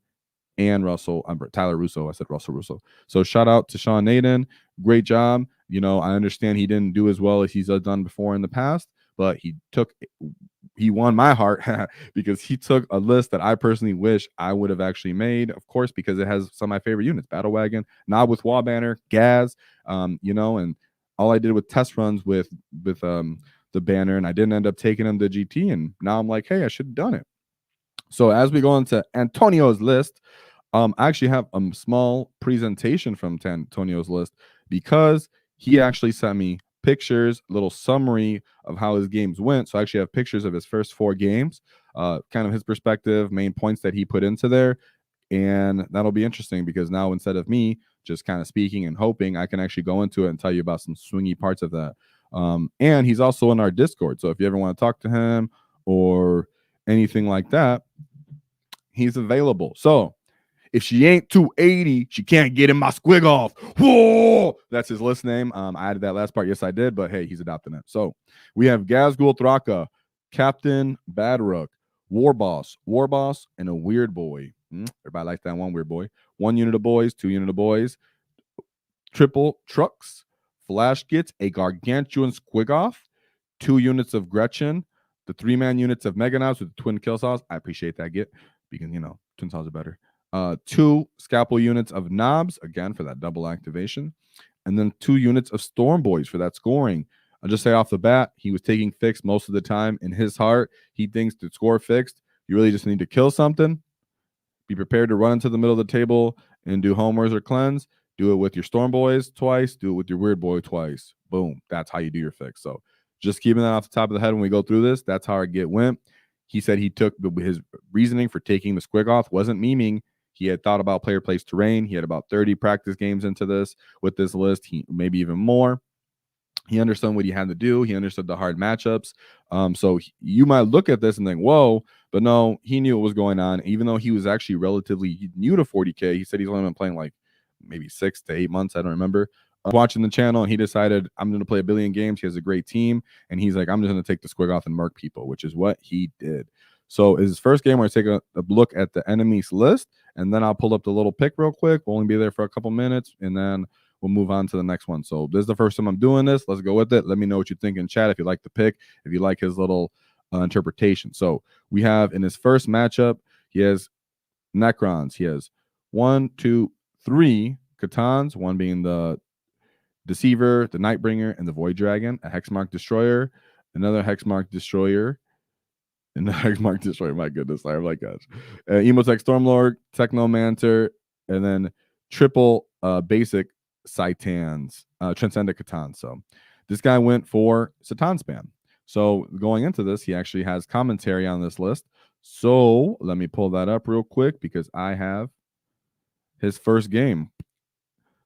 and Tyler Russo. I said Russell Russo. So shout out to Sean Nayden. Great job. You know, I understand he didn't do as well as he's done before in the past, but he won my heart because he took a list that I personally wish I would have actually made, of course, because it has some of my favorite units: Battlewagon, Nob with Waaagh banner, Gaz, you know, and all I did with test runs with the banner, and I didn't end up taking him to GT, and now I'm like, hey, I should have done it. So as we go into Antonio's list, I actually have a small presentation from Antonio's list because he actually sent me pictures, a little summary of how his games went. So I actually have pictures of his first 4 games, kind of his perspective, main points that he put into there. And that'll be interesting because now instead of me just kind of speaking and hoping, I can actually go into it and tell you about some swingy parts of that. And he's also in our Discord. So if you ever want to talk to him or anything like that, he's available. So if she ain't 280, she can't get in my Squiggoth. Whoa! That's his list name. I added that last part. Yes, I did, but hey, he's adopting it. So we have Gazgul Thraka, Captain Badrook, Warboss, and a Weird Boy. Everybody likes that one Weird Boy. 1 unit of boys, 2 unit of boys, triple trucks, Flashgitz, a Gargantuan Squiggoth, 2 units of Gretchen, the 3-man units of Mega Nobz with the twin kill saws. I appreciate that get because, you know, twin saws are better. 2 scalpel units of Nobz, again, for that double activation. And then 2 units of Storm Boys for that scoring. I'll just say off the bat, he was taking fixed most of the time. In his heart, he thinks to score fixed, you really just need to kill something. Be prepared to run into the middle of the table and do homers or cleanse. Do it with your Storm Boys twice. Do it with your Weird Boy twice. Boom. That's how you do your fix. So just keeping that off the top of the head when we go through this, that's how our get went. He said he took his reasoning for taking the Squiggoth wasn't memeing. He had thought about player place terrain. He had about 30 practice games into this with this list, maybe even more. He understood what he had to do. He understood the hard matchups. So you might look at this and think, whoa, but no, he knew what was going on. Even though he was actually relatively new to 40K, he said he's only been playing like maybe 6 to 8 months. I don't remember. Watching the channel, and he decided, I'm going to play a billion games. He has a great team. And he's like, I'm just going to take the Squiggoth and murk people, which is what he did. So his first game, we're going to take a look at the enemies list, and then I'll pull up the little pick real quick. We'll only be there for a couple minutes, and then we'll move on to the next one. So this is the first time I'm doing this. Let's go with it. Let me know what you think in chat if you like the pick, if you like his little interpretation. So we have in his first matchup, he has Necrons. He has 1, 2, 3 Catons, one being the Deceiver, the Nightbringer, and the Void Dragon, a Hexmark Destroyer, another Hexmark Destroyer, and the Hexmark Destroyer. My goodness, I'm like, gosh. Emotech Stormlord, Technomancer, and then triple basic Citans, Transcendent Catan. So this guy went for Satan Spam. So going into this, he actually has commentary on this list. So let me pull that up real quick because I have his first game.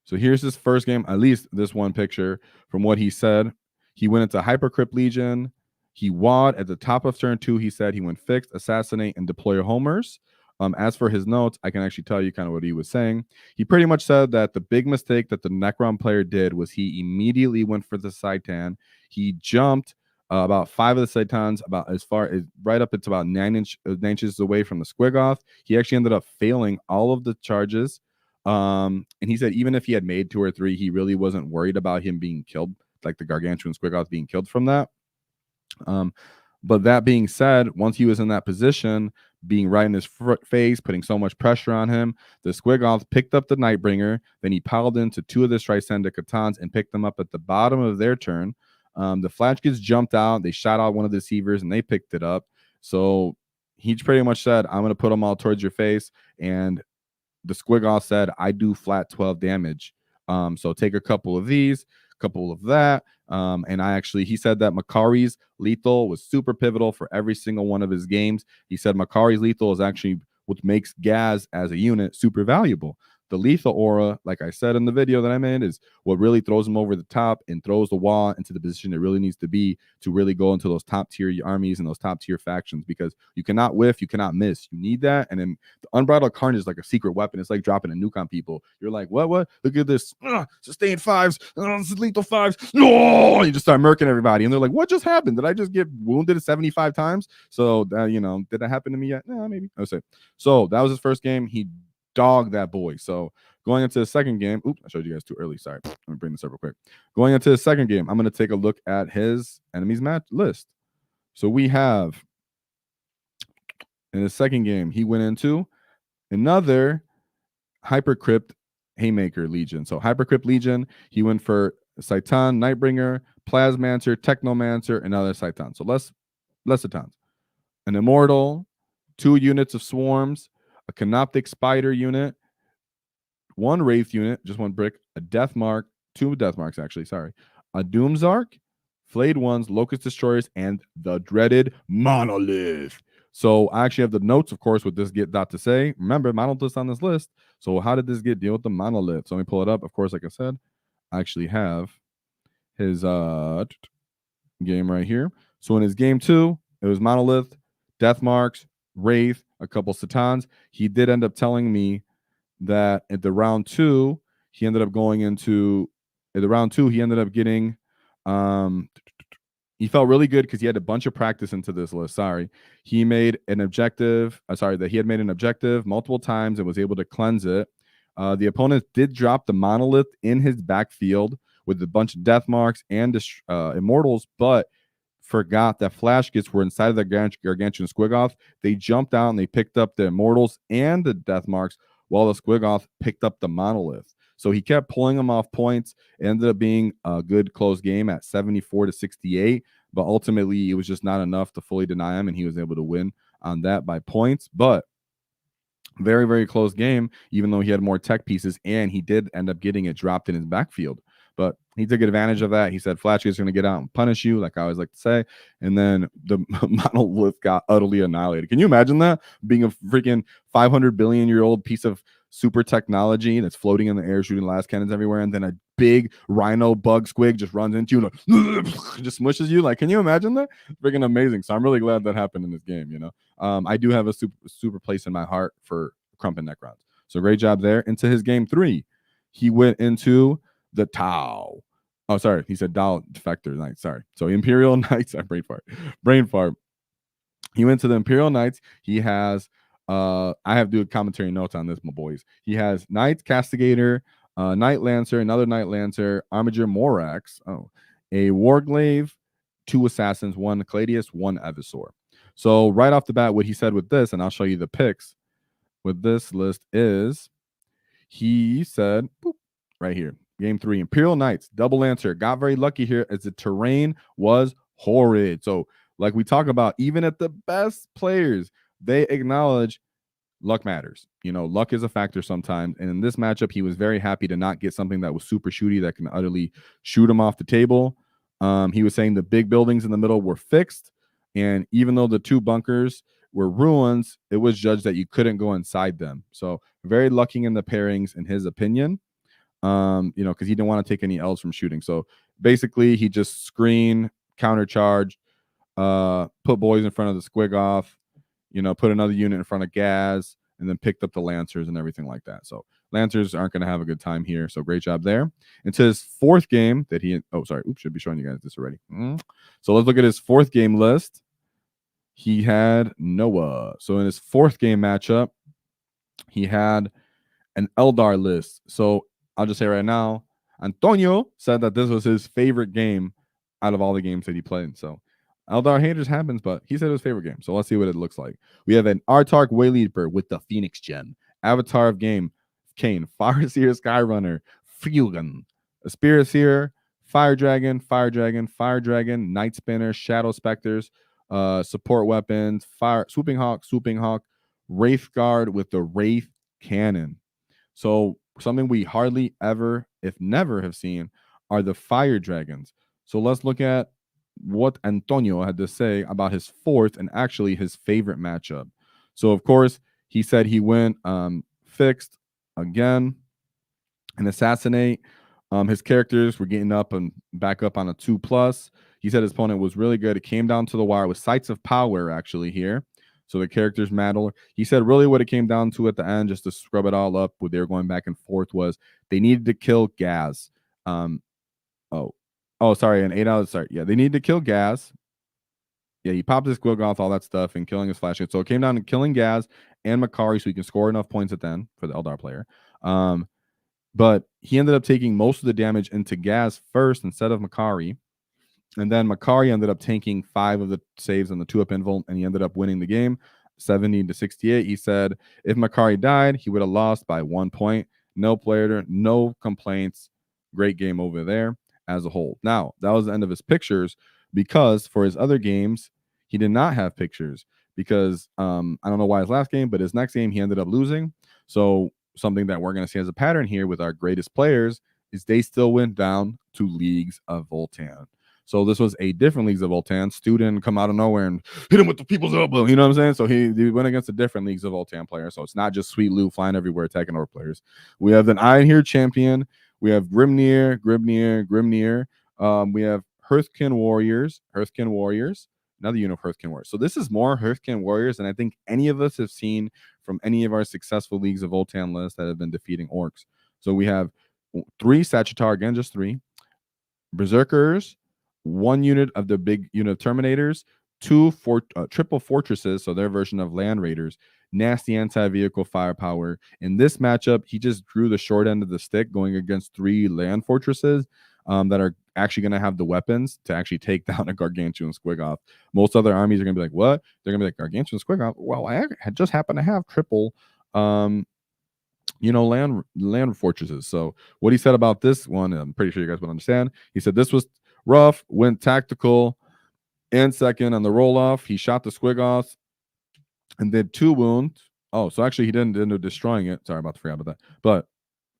So here's his first game, at least this one picture from what he said. He went into Hypercrypt Legion. He wad at the top of turn 2. He said he went fixed, assassinate, and deploy homers. As for his notes, I can actually tell you kind of what he was saying. He pretty much said that the big mistake that the Necron player did was he immediately went for the Citan. He jumped about 5 of the Citans, about as far as right up, it's about 9 inches away from the Squiggoth. He actually ended up failing all of the charges. And he said even if he had made 2 or 3, he really wasn't worried about him being killed, like the Gargantuan Squiggoth being killed from that. But that being said, once he was in that position, being right in his face, putting so much pressure on him, the Squiggoth picked up the Nightbringer. Then he piled into 2 of the Tricentic Catons and picked them up at the bottom of their turn. The Flashgitz jumped out. They shot out one of the Deceivers and they picked it up. So he pretty much said, I'm going to put them all towards your face. And the Squiggoth said, I do flat 12 damage. So take a couple of these, couple of that. And he said that Makari's lethal was super pivotal for every single one of his games. He said Makari's lethal is actually what makes Gaz as a unit super valuable. The lethal aura, like I said in the video that I made, is what really throws him over the top and throws the Waaagh into the position it really needs to be to really go into those top tier armies and those top tier factions, because you cannot whiff, you cannot miss. You need that. And then the Unbridled Carnage is like a secret weapon. It's like dropping a nuke on people. You're like, what? Look at this. Sustained 5s. Lethal 5s. No! You just start murking everybody. And they're like, what just happened? Did I just get wounded 75 times? So, did that happen to me yet? No, maybe. I would say. So that was his first game. He dog that boy. So going into the second game, oops, I showed you guys too early. Sorry. Let me bring this up real quick. Going into the second game, I'm going to take a look at his enemies match list. So we have in the second game, he went into another Hypercrypt Haymaker Legion. So Hypercrypt Legion, he went for Saitan, Nightbringer, Plasmancer, Technomancer, and other Saitan. So less Saitans. An Immortal, 2 units of Swarms, a Canoptic Spider unit, 1 Wraith unit, just 1 brick, a Death Mark, 2 Death Marks actually, sorry, a Doomsark, Flayed Ones, Locust Destroyers, and the dreaded Monolith. So I actually have the notes, of course, what this get dot to say. Remember, Monolith's on this list. So how did this get deal with the Monolith? So let me pull it up. Of course, like I said, I actually have his game right here. So in his game 2, it was Monolith, Death Marks, Wraith, a couple Satans. He did end up telling me that at the round 2, he ended up going into he ended up getting he felt really good because he had a bunch of practice into this list. Sorry. He made an objective. That he had made an objective multiple times and was able to cleanse it. The opponent did drop the Monolith in his backfield with a bunch of Death Marks and Immortals, but forgot that Flashgitz were inside of the Gargantuan Squiggoth. They jumped out and they picked up the Immortals and the Death Marks while the Squiggoth picked up the Monolith. So he kept pulling them off points. It ended up being a good close game at 74-68, but ultimately it was just not enough to fully deny him, and he was able to win on that by points. But very, very close game, even though he had more tech pieces, and he did end up getting it dropped in his backfield. But he took advantage of that. He said, Flashgitz is going to get out and punish you, like I always like to say. And then the Monolith got utterly annihilated. Can you imagine that? Being a freaking 500 billion-year-old piece of super technology that's floating in the air, shooting las cannons everywhere, and then a big rhino bug squig just runs into you and just smushes you. Like, can you imagine that? Freaking amazing. So I'm really glad that happened in this game, you know. I do have a super place in my heart for Krump and Necrons. So great job there. Into his game 3, he went into the Tau. Oh, sorry. He said Dao Defector Knights. Sorry. So Imperial Knights. Brain fart. He went to the Imperial Knights. He has I have to do a commentary notes on this, my boys. He has Knight Castigator, Knight Lancer, another Knight Lancer, Armiger Morax, a Warglaive, 2 Assassins, 1 Cladius, 1 Evisor. So right off the bat, what he said with this, and I'll show you the picks with this list, is he said, boop, right here, game 3, Imperial Knights, double Lancer, got very lucky here as the terrain was horrid. So like we talk about, even at the best players, they acknowledge luck matters. You know, luck is a factor sometimes. And in this matchup, he was very happy to not get something that was super shooty that can utterly shoot him off the table. He was saying the big buildings in the middle were fixed. And even though the 2 bunkers were ruins, it was judged that you couldn't go inside them. So very lucky in the pairings, in his opinion, you know, because he didn't want to take any L's from shooting. So basically, he just screen, countercharged, put boys in front of the Squiggoth, you know, put another unit in front of Gaz, and then picked up the Lancers and everything like that. So Lancers aren't going to have a good time here. So great job there. Into his 4th game that he, should be showing you guys this already. So let's look at his 4th game list. He had Noah. So in his 4th game matchup, he had an Eldar list. So I'll just say right now, Antonio said that this was his favorite game out of all the games that he played. So Eldar haters happens, but he said it was favorite game. So let's see what it looks like. We have an Artark Wayleaper with the Phoenix Gem, Avatar of Game, Kane, Fireseer Skyrunner, Fugan, a Spirit Seer, Fire Dragon, Night Spinner, Shadow Specters, support weapons, Swooping Hawk, Wraith Guard with the Wraith Cannon. So something we hardly ever, if never, have seen are the Fire Dragons. So let's look at what Antonio had to say about his 4th and actually his favorite matchup. So of course he said he went fixed again and assassinate. His characters were getting up and back up on a 2+. He said his opponent was really good. It came down to the wire with Sights of Power actually here. So the characters matter. He said really what it came down to at the end, just to scrub it all up, what they were going back and forth, was they needed to kill Gaz. They need to kill Gaz. Yeah, he popped his Squiggoth, all that stuff, and killing his Flashgitz. So it came down to killing Gaz and Makari, so he can score enough points at the end for the Eldar player. But he ended up taking most of the damage into Gaz first instead of Makari. And then Makari ended up tanking 5 of the saves on the 2-up invul, and he ended up winning the game 70-68. He said if Makari died, he would have lost by 1 point. No player, no complaints. Great game over there as a whole. Now, that was the end of his pictures, because for his other games, he did not have pictures, because I don't know why his last game, but his next game he ended up losing. So something that we're going to see as a pattern here with our greatest players is they still went down to Leagues of Voltan. So this was a different Leagues of Voltan. Stu didn't come out of nowhere and hit him with the people's elbow. You know what I'm saying? So he went against a different Leagues of Voltan player. So it's not just Sweet Lou flying everywhere attacking Orc players. We have an Iron here champion. We have Grimnir. We have Hearthkin Warriors. Another unit of Hearthkin Warriors. So this is more Hearthkin Warriors than I think any of us have seen from any of our successful Leagues of Voltan lists that have been defeating Orcs. So we have 3 Sagitar, again, just 3. Berserkers, 1 unit of the big unit of Terminators, 2 triple fortresses, so their version of Land Raiders, nasty anti-vehicle firepower. In this matchup, he just drew the short end of the stick going against 3 land fortresses that are actually going to have the weapons to actually take down a Gargantuan Squiggoth. Most other armies are going to be like, what? They're going to be like, Gargantuan Squiggoth? Well, I just happen to have triple land fortresses. So what he said about this one, I'm pretty sure you guys would understand. He said this was rough, went tactical, and second on the roll-off. He shot the Squiggoth and did 2 wounds. Oh, so actually he didn't end up destroying it. Sorry about to forget about that. But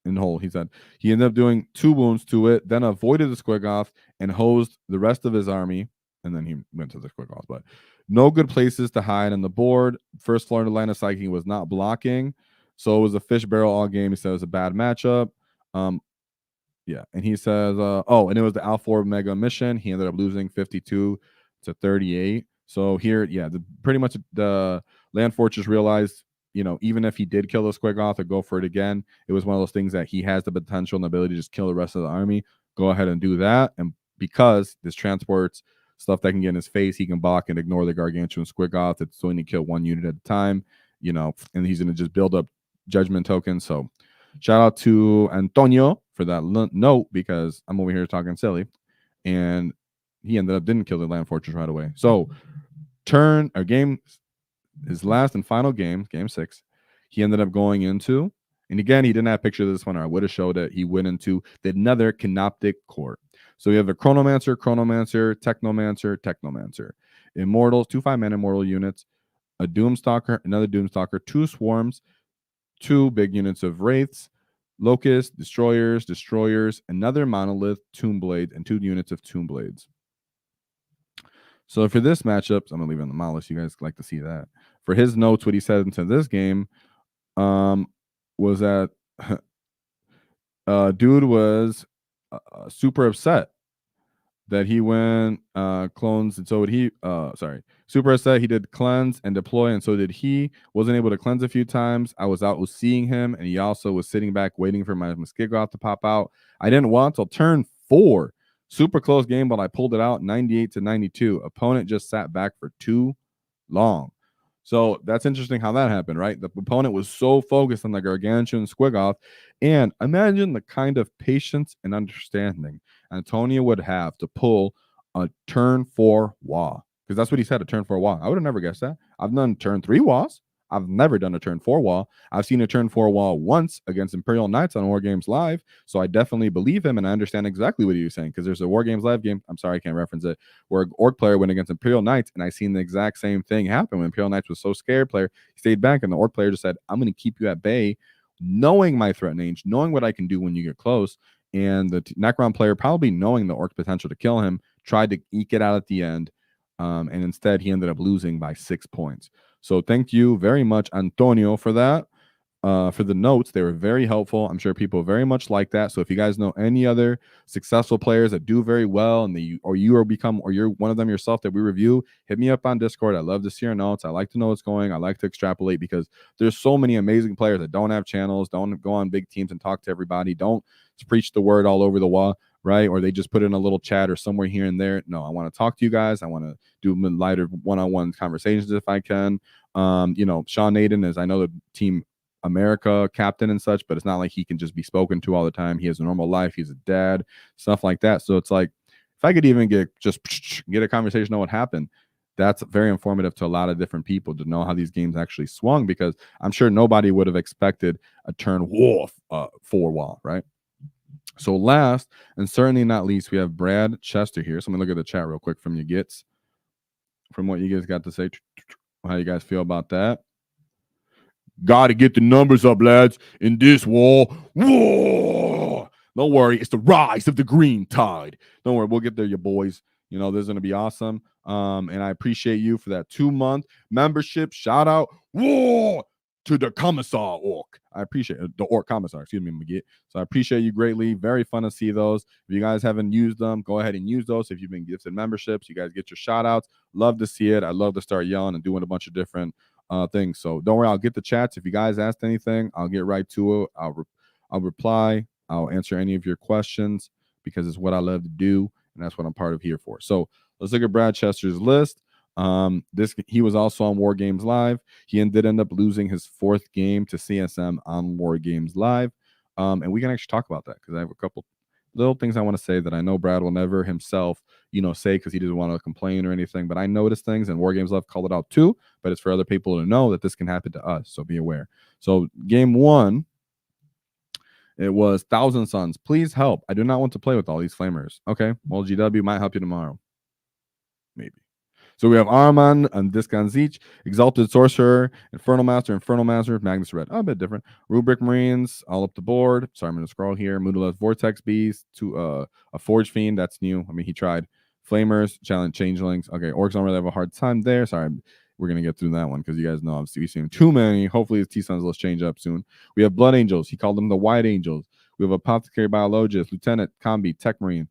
in whole, he said he ended up doing 2 wounds to it, then avoided the Squiggoth and hosed the rest of his army, and then he went to the Squiggoth. But no good places to hide on the board. First floor line of sight, he was not blocking. So it was a fish barrel all game. He said it was a bad matchup. Yeah, and he says, and it was the Alpha Mega mission. He ended up losing 52-38. So here, yeah, pretty much the Land Fortress realized, even if he did kill the Squiggoth or go for it again, it was one of those things that he has the potential and the ability to just kill the rest of the army. Go ahead and do that. And because this transports stuff that can get in his face, he can block and ignore the Gargantuan Squiggoth. It's going to kill 1 unit at a time, and he's going to just build up judgment tokens. So shout out to Antonio for that note, because I'm over here talking silly, and he ended up didn't kill the Land Fortress right away. So his last and final game 6, he ended up going into, and again, he didn't have a picture of this one, or I would have showed it. He went into the Nether Canoptic Court. So we have a Chronomancer, Technomancer, Immortals, 2/5-mana Immortal units, a Doomstalker, another Doomstalker, 2 Swarms, 2 big units of Wraiths, Locusts, Destroyers, another Monolith, Tomb Blade, and 2 units of Tomb Blades. So for this matchup, I'm going to leave it on the Monolith. You guys like to see that. For his notes, what he said into this game was that dude was super upset that he went clones, and so would he. Super upset. He did cleanse and deploy, and so did he. Wasn't able to cleanse a few times. I was out seeing him, and he also was sitting back waiting for my Squiggoth to pop out. I didn't want till turn 4. Super close game, but I pulled it out 98-92. Opponent just sat back for too long. So that's interesting how that happened, right? The opponent was so focused on the Gargantuan Squiggoth, and imagine the kind of patience and understanding Antonio would have to pull a turn 4 Waaagh, because that's what he said, a turn 4 Waaagh. I would have never guessed that. I've done turn 3 Waaghs. I've never done a turn 4 Waaagh. I've seen a turn 4 Waaagh once against Imperial Knights on War Games Live, so I definitely believe him, and I understand exactly what he was saying, because there's a War Games Live game, I'm sorry I can't reference it, where an Orc player went against Imperial Knights, and I seen the exact same thing happen when Imperial Knights was so scared. Player stayed back, and the Orc player just said, I'm going to keep you at bay, knowing my threat range, knowing what I can do when you get close. And the Necron player, probably knowing the Orc potential to kill him, tried to eke it out at the end, and instead he ended up losing by 6 points. So thank you very much, Antonio, for that. For the notes, they were very helpful. I'm sure people very much like that. So if you guys know any other successful players that do very well, and you're one of them yourself that we review, hit me up on Discord. I love to see your notes. I like to know what's going. I like to extrapolate, because there's so many amazing players that don't have channels, don't go on big teams and talk to everybody, don't preach the word all over the wall, right? Or they just put in a little chat or somewhere here and there. No, I want to talk to you guys. I want to do lighter one-on-one conversations if I can. You know, Sean Nayden is, I know, the Team America captain and such, but it's not like he can just be spoken to all the time. He has a normal life. He's a dad, stuff like that. So it's like, if I could even get a conversation on what happened, that's very informative to a lot of different people to know how these games actually swung, because I'm sure nobody would have expected a turn war for Waaagh, right? So last and certainly not least, we have Brad Chester here. So I'm gonna look at the chat real quick from you gits, from what you guys got to say, how you guys feel about that. Got to get the numbers up, lads, in this war. Whoa! Don't worry, it's the rise of the green tide. Don't worry, we'll get there, you boys. You know, this is going to be awesome. And I appreciate you for that 2-month membership. Shout out, whoa, to the Commissar Ork. I appreciate it. The Ork Commissar, excuse me, Magit. So I appreciate you greatly. Very fun to see those. If you guys haven't used them, go ahead and use those. If you've been gifted memberships, you guys get your shout outs. Love to see it. I love to start yelling and doing a bunch of different things. So don't worry, I'll get the chats. If you guys asked anything, I'll get right to it. I'll reply. I'll answer any of your questions, because it's what I love to do, and that's what I'm part of here for. So let's look at Brad Chester's list. He was also on War Games Live. He did end up losing his 4th game to CSM on War Games Live. And we can actually talk about that, because I have a couple little things I want to say that I know Brad will never himself, you know, say, because he doesn't want to complain or anything. But I notice things, and War Games Live called it out too. But it's for other people to know that this can happen to us. So be aware. So game 1, it was Thousand Suns. Please help. I do not want to play with all these flamers. Okay. Well, GW might help you tomorrow. Maybe. So we have Armand and Diskanzich, Exalted Sorcerer, Infernal Master, Magnus Red. Oh, a bit different. Rubric Marines, all up the board. Sorry, I'm going to scroll here. Moodaless Vortex Beast, a Forge Fiend. That's new. I mean, he tried. Flamers, Challenge Changelings. Okay, Orcs don't really have a hard time there. Sorry, we're going to get through that one, because you guys know obviously we've seen too many. Hopefully, his T-Suns will change up soon. We have Blood Angels. He called them the White Angels. We have Apothecary Biologist, Lieutenant Combi, Tech Marine,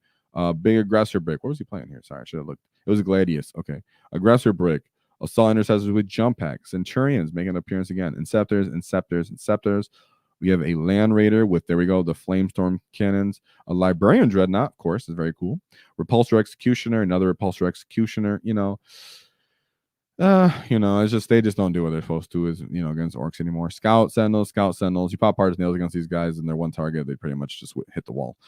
Big Aggressor Brick. What was he playing here? Sorry, I should have looked. It was a Gladius. Okay. Aggressor Brick. Assault Intercessors with Jump Packs. Centurions making an appearance again. Inceptors. We have a Land Raider with, there we go, the Flamestorm Cannons. A Librarian Dreadnought, of course, is very cool. Repulsor Executioner, another Repulsor Executioner. You know, it's just, they just don't do what they're supposed to, is, you know, against Orcs anymore. Scout Sentinels. You pop Partis Nails against these guys, and they're one target. They pretty much just hit the wall.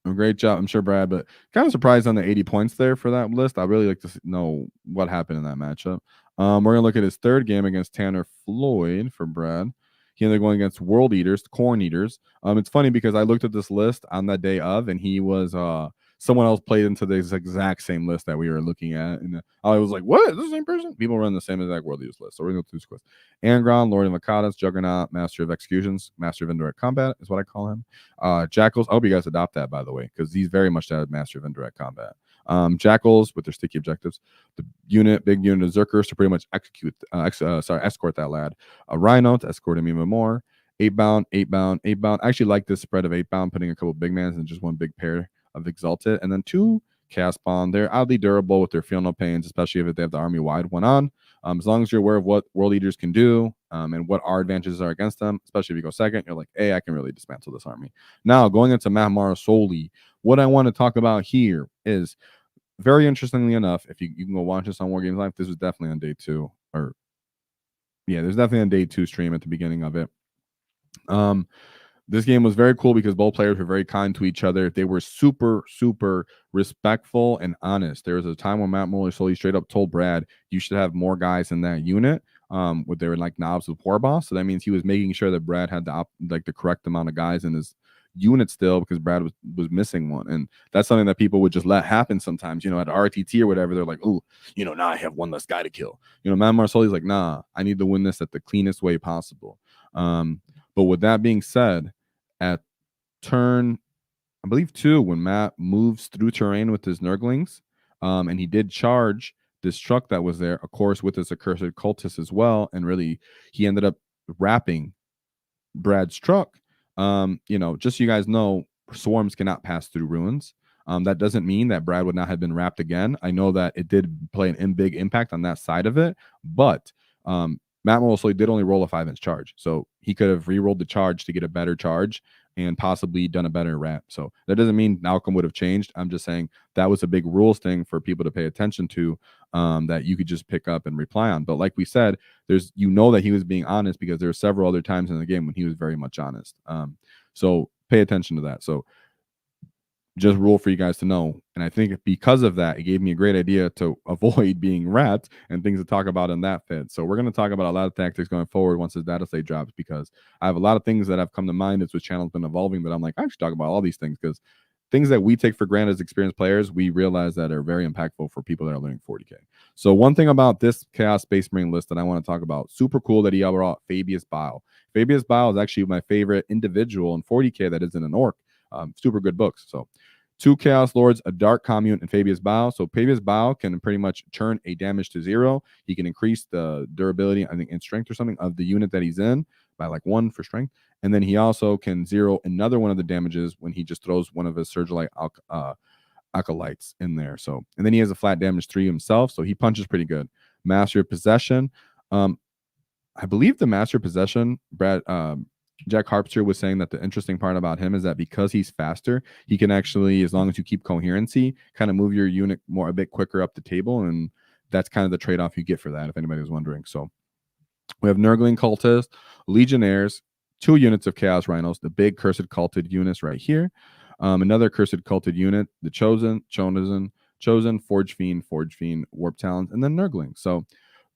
Great job, I'm sure, Brad, but kind of surprised on the 80 points there for that list. I'd really like to know what happened in that matchup. We're going to look at his 3rd game against Tanner Floyd for Brad. He ended up going against World Eaters, Corn Eaters. It's funny because I looked at this list on that day of, and he was someone else played into this exact same list that we were looking at, and I was like, what? Is this the same person? People run the same exact World Eaters list. So we're going to go through this quest. Angron, Lord of Makadas, Juggernaut, Master of Executions, Master of Indirect Combat is what I call him. Jackals. I hope you guys adopt that, by the way, because he's very much that Master of Indirect Combat. Jackals with their sticky objectives. The big unit of Zerkers to pretty much escort that lad. A Rhino to escort him even more. 8-bound. I actually like this spread of 8-bound, putting a couple big mans and just one big pair of Exalted, and then 2 Cast Bomb. They're oddly durable with their Feel No Pains, especially if they have the army-wide one on. As long as you're aware of what World Eaters can do and what our advantages are against them, especially if you go second, you're like, hey, I can really dismantle this army. Now, going into Mahmar Soli, what I want to talk about here is, very interestingly enough, if you can go watch this on War Games Live, this was definitely on day 2. There's definitely a day 2 stream at the beginning of it. This game was very cool because both players were very kind to each other. They were super, super respectful and honest. There was a time when Matt Muller solely straight up told Brad, you should have more guys in that unit. They were like Nobz with Warboss. So that means he was making sure that Brad had the correct amount of guys in his unit still, because Brad was missing one. And that's something that people would just let happen sometimes, at RTT or whatever. They're like, oh, now I have one less guy to kill. Matt Marsoli's like, nah, I need to win this at the cleanest way possible. But with that being said, at turn, I believe 2, when Matt moves through terrain with his Nurglings, and he did charge this truck that was there, of course, with his accursed cultist as well, and really he ended up wrapping Brad's truck. Just so you guys know, swarms cannot pass through ruins. That doesn't mean that Brad would not have been wrapped again. I know that it did play an big impact on that side of it, but Matt Mosley did only roll a 5-inch charge, so he could have re-rolled the charge to get a better charge and possibly done a better rat. So that doesn't mean the outcome would have changed. I'm just saying that was a big rules thing for people to pay attention to, that you could just pick up and reply on. But like we said, there's, that he was being honest, because there were several other times in the game when he was very much honest. So pay attention to that. So just rule for you guys to know. And I think because of that, it gave me a great idea to avoid being rats and things to talk about in that fit. So we're going to talk about a lot of tactics going forward once this data state drops, because I have a lot of things that have come to mind as this channel's been evolving that I'm like, I should talk about all these things, because things that we take for granted as experienced players, we realize that are very impactful for people that are learning 40K. So one thing about this Chaos Space Marine list that I want to talk about, super cool that he brought Fabius Bile. Fabius Bile is actually my favorite individual in 40K that isn't an orc. Super good books. So 2 Chaos Lords, a Dark Commune, and Fabius Bile. So Fabius Bile can pretty much turn a damage to 0. He can increase the durability, I think, in strength or something of the unit that he's in by like 1 for strength. And then he also can 0 another one of the damages when he just throws one of his Surgelite acolytes in there. So, and then he has a flat damage 3 himself, so he punches pretty good. Master of Possession. I believe the Master of Possession, Jack Harpster was saying that the interesting part about him is that because he's faster, he can actually, as long as you keep coherency, kind of move your unit a bit quicker up the table, and that's kind of the trade-off you get for that, if anybody was wondering. So we have Nurgling Cultist, Legionnaires, 2 units of Chaos Rhinos, the big Cursed Culted units right here, another Cursed Culted unit, the Chosen, Forge Fiend, Warp Talons, and then Nurgling. So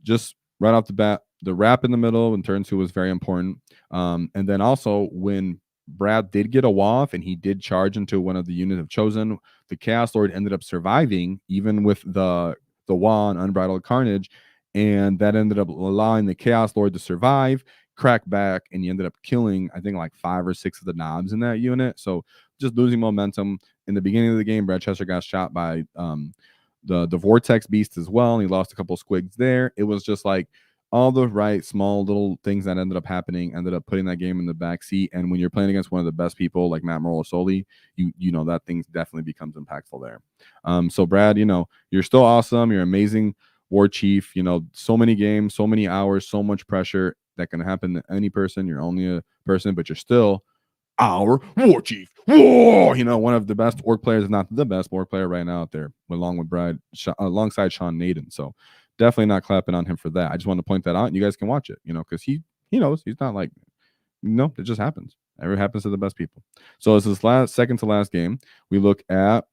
just right off the bat, the wrap in the middle in turn 2 was very important. And then also when Brad did get a Waaagh and he did charge into one of the units of Chosen, the Chaos Lord ended up surviving even with the Waaagh and Unbridled Carnage, and that ended up allowing the Chaos Lord to survive, crack back, and he ended up killing, I think, like 5 or 6 of the Nobz in that unit. So just losing momentum. In the beginning of the game, Brad Chester got shot by the Vortex Beast as well, and he lost a couple squigs there. It was just like all the right small little things that ended up happening ended up putting that game in the back seat. And when you're playing against one of the best people like Matt Morosoli, you know that thing definitely becomes impactful there. So Brad, you're still awesome. You're amazing war chief. So many games, so many hours, so much pressure that can happen to any person. You're only a person, but you're still our war chief. Whoa! One of the best orc players, if not the best orc player right now out there, along with Brad, alongside Sean Nayden. So definitely not clapping on him for that. I just want to point that out, and you guys can watch it, because he knows he's not like, it just happens. It happens to the best people. So this is second to last game. We look at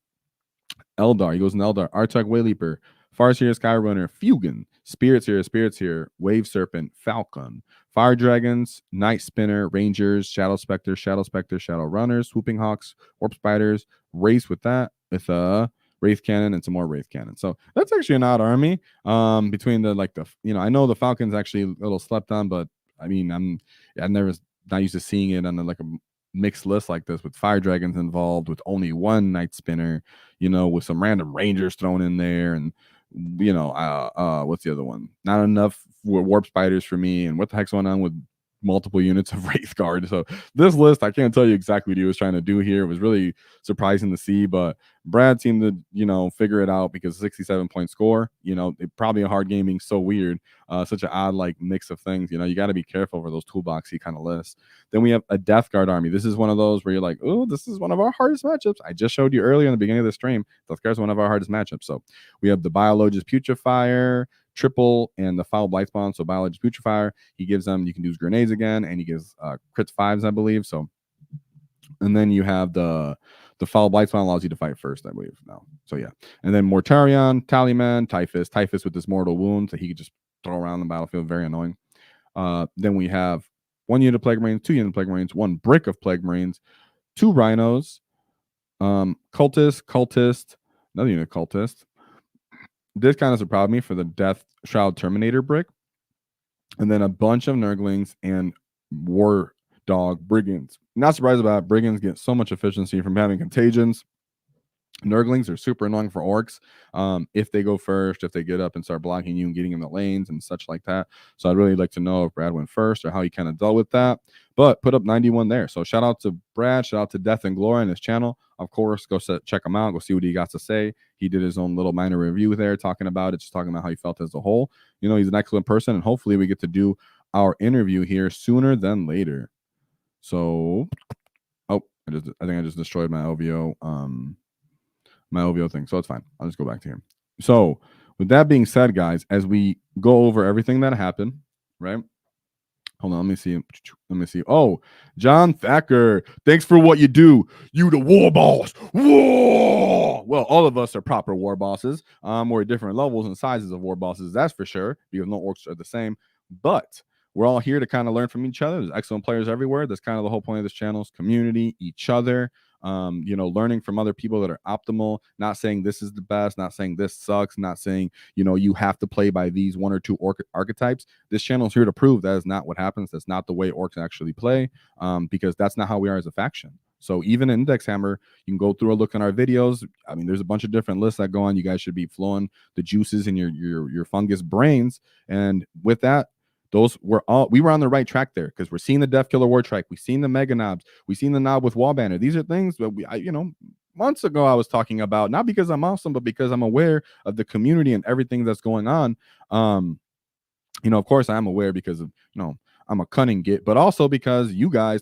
Eldar. He goes in Eldar. Artug Wayleaper, Farseer, Skyrunner, Fugan, Spirits here, Wave Serpent, Falcon, Fire Dragons, Night Spinner, Rangers, Shadow Spectre, Shadow Runners, Swooping Hawks, Warp Spiders, Race with Wraith Cannon and some more Wraith Cannon. So that's actually an odd army. Between I know the Falcon's actually a little slept on, but I mean, I'm not used to seeing it on a mixed list like this with Fire Dragons involved, with only 1 Night Spinner, with some random Rangers thrown in there, and what's the other one? Not enough Warp Spiders for me, and what the heck's going on with multiple units of Wraith Guard? So this list, I can't tell you exactly what he was trying to do here. It was really surprising to see, but Brad seemed to, figure it out, because 67-point score, probably a hard game being so weird, such an odd mix of things. You got to be careful for those toolboxy kind of lists. Then we have a Death Guard army. This is one of those where you're like, oh, this is one of our hardest matchups. I just showed you earlier in the beginning of the stream, Death Guard is one of our hardest matchups. So we have the Biologist Putrefier, triple, and the Foul Blightspawn. So Biologist Putrefier, he gives them, you can use grenades again, and he gives crits 5s, I believe. So, and then you have the Foul Blightspawn allows you to fight first, I believe now. So yeah, and then Mortarion, Tallyman, Typhus with this mortal wound that he could just throw around the battlefield, very annoying. Then we have 1 unit of Plague Marines, 2 unit of Plague Marines, 1 brick of Plague Marines, 2 Rhinos, Cultist, another unit of Cultist. This kind of surprised me for the Death Shroud Terminator brick. And then a bunch of Nurglings and War Dog Brigands. Not surprised about it. Brigands get so much efficiency from having contagions. Nurglings are super annoying for orcs if they go first, if they get up and start blocking you and getting in the lanes and such like that. So I'd really like to know if Brad went first or how he kind of dealt with that. But put up 91 there. So shout out to Brad. Shout out to Death and Glory on his channel. Of course, go check him out. Go see what he got to say. He did his own little minor review there talking about it, just talking about how he felt as a whole. He's an excellent person, and hopefully we get to do our interview here sooner than later. So, I think I just destroyed my LVO my OVO thing, so it's fine. I'll just go back to here. So with that being said, guys, as we go over everything that happened, right? Hold on, let me see. Let me see. Oh, John Thacker, thanks for what you do. You the war boss. Whoa! Well, all of us are proper war bosses. We're at different levels and sizes of war bosses, that's for sure, because no orcs are the same. But we're all here to kind of learn from each other. There's excellent players everywhere. That's kind of the whole point of this channel is community, each other. Learning from other people that are optimal, not saying this is the best, not saying this sucks, not saying, you have to play by these one or two archetypes. This channel is here to prove that is not what happens. That's not the way orcs actually play, because that's not how we are as a faction. So even in Index Hammer, you can go through a look in our videos. I mean, there's a bunch of different lists that go on. You guys should be flowing the juices in your fungus brains. And with that, we were on the right track there, because we're seeing the Death Killer War Trike, we've seen the Mega Nobz, we've seen the Knob with Wall Banner. These are things that months ago I was talking about, not because I'm awesome, but because I'm aware of the community and everything that's going on. Of course I am aware because of, I'm a cunning git, but also because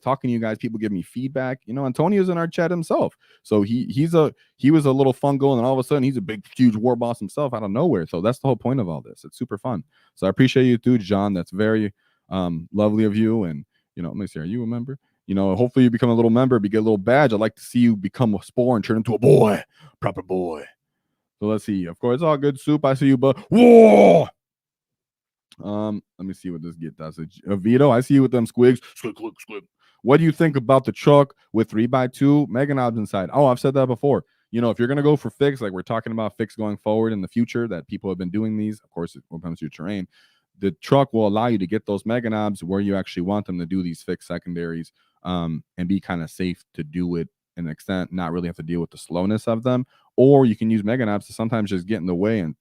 talking to you guys, people give me feedback. Antonio's in our chat himself. So he was a little fungal, and all of a sudden he's a big, huge war boss himself out of nowhere. So that's the whole point of all this. It's super fun. So I appreciate you too, John. That's very lovely of you. And let me see, are you a member? Hopefully you become a little member, get a little badge. I'd like to see you become a spore and turn into a boy, proper boy. So let's see. Of course, all good, Soup. I see you, but whoa. Let me see what this get does. Vito, I see you with them squigs. Squig. What do you think about the truck with 3x2 Mega Nobz inside? Oh, I've said that before. If you're gonna go for fix, like we're talking about fix going forward in the future, that people have been doing these, of course, when it comes to your terrain, the truck will allow you to get those Mega Nobz where you actually want them to do these fix secondaries, and be kind of safe to do it in an extent, not really have to deal with the slowness of them. Or you can use Mega Nobz to sometimes just get in the way and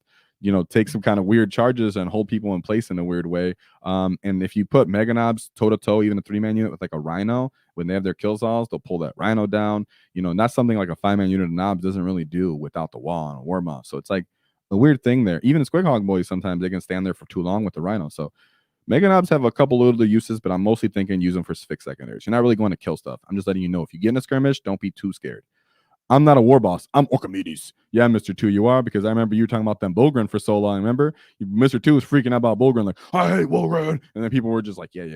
take some kind of weird charges and hold people in place in a weird way. And if you put Mega Nobz toe-to-toe, even a 3-man unit with like a Rhino, when they have their kill saws, they'll pull that Rhino down. And that's something like a 5-man unit of Nobz doesn't really do without the wall on a Warmoth. So it's like a weird thing there. Even Squighog Boyz, sometimes they can stand there for too long with the Rhino. So Mega Nobz have a couple little uses, but I'm mostly thinking use them for fix secondaries. You're not really going to kill stuff. I'm just letting you know, if you get in a skirmish, don't be too scared. I'm not a war boss. I'm Orchimedes. Yeah, Mr. 2, you are, because I remember you talking about them Bulgren for so long. Remember? Mr. 2 was freaking out about Bulgren, like, I hate Bulgren. And then people were just like, yeah.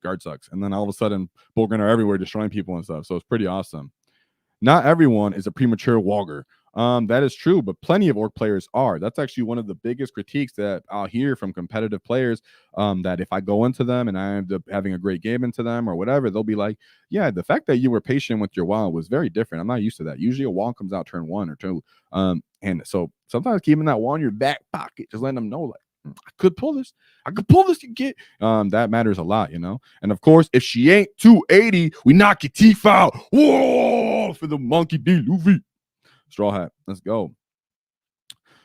Guard sucks. And then all of a sudden, Bulgren are everywhere destroying people and stuff. So it's pretty awesome. Not everyone is a premature Waagh. That is true, but plenty of orc players are. That's actually one of the biggest critiques that I'll hear from competitive players, that if I go into them and I end up having a great game into them or whatever, they'll be like, yeah, the fact that you were patient with your wall was very different. I'm not used to that. Usually a wall comes out turn 1 or 2. And so sometimes keeping that wall in your back pocket, just letting them know, like, I could pull this. You get that matters a lot, And of course, if she ain't 280, we knock your teeth out. Whoa, for the monkey D. Luffy. Straw Hat, let's go.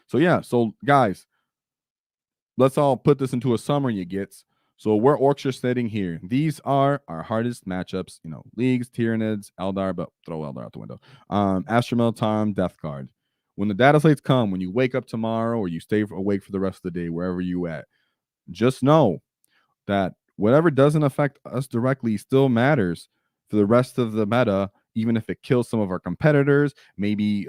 So yeah, so guys, let's all put this into a summary, you gets. So where orcs are sitting here, these are our hardest matchups, leagues, Tyranids, Eldar, but throw Eldar out the window. Astromel Tom, Death Guard. When the data slates come, when you wake up tomorrow or you stay awake for the rest of the day, wherever you at, just know that whatever doesn't affect us directly still matters for the rest of the meta, even if it kills some of our competitors. Maybe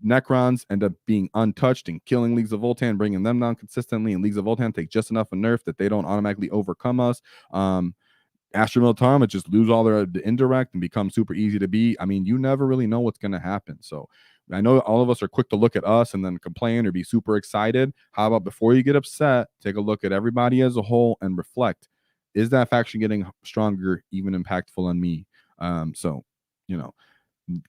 Necrons end up being untouched and killing Leagues of Voltan, bringing them down consistently, and Leagues of Voltan take just enough of nerf that they don't automatically overcome us. Astro Militarma just lose all their indirect and become super easy to beat. I mean, you never really know what's going to happen. So I know all of us are quick to look at us and then complain or be super excited. How about before you get upset, take a look at everybody as a whole and reflect. Is that faction getting stronger, even impactful on me? So,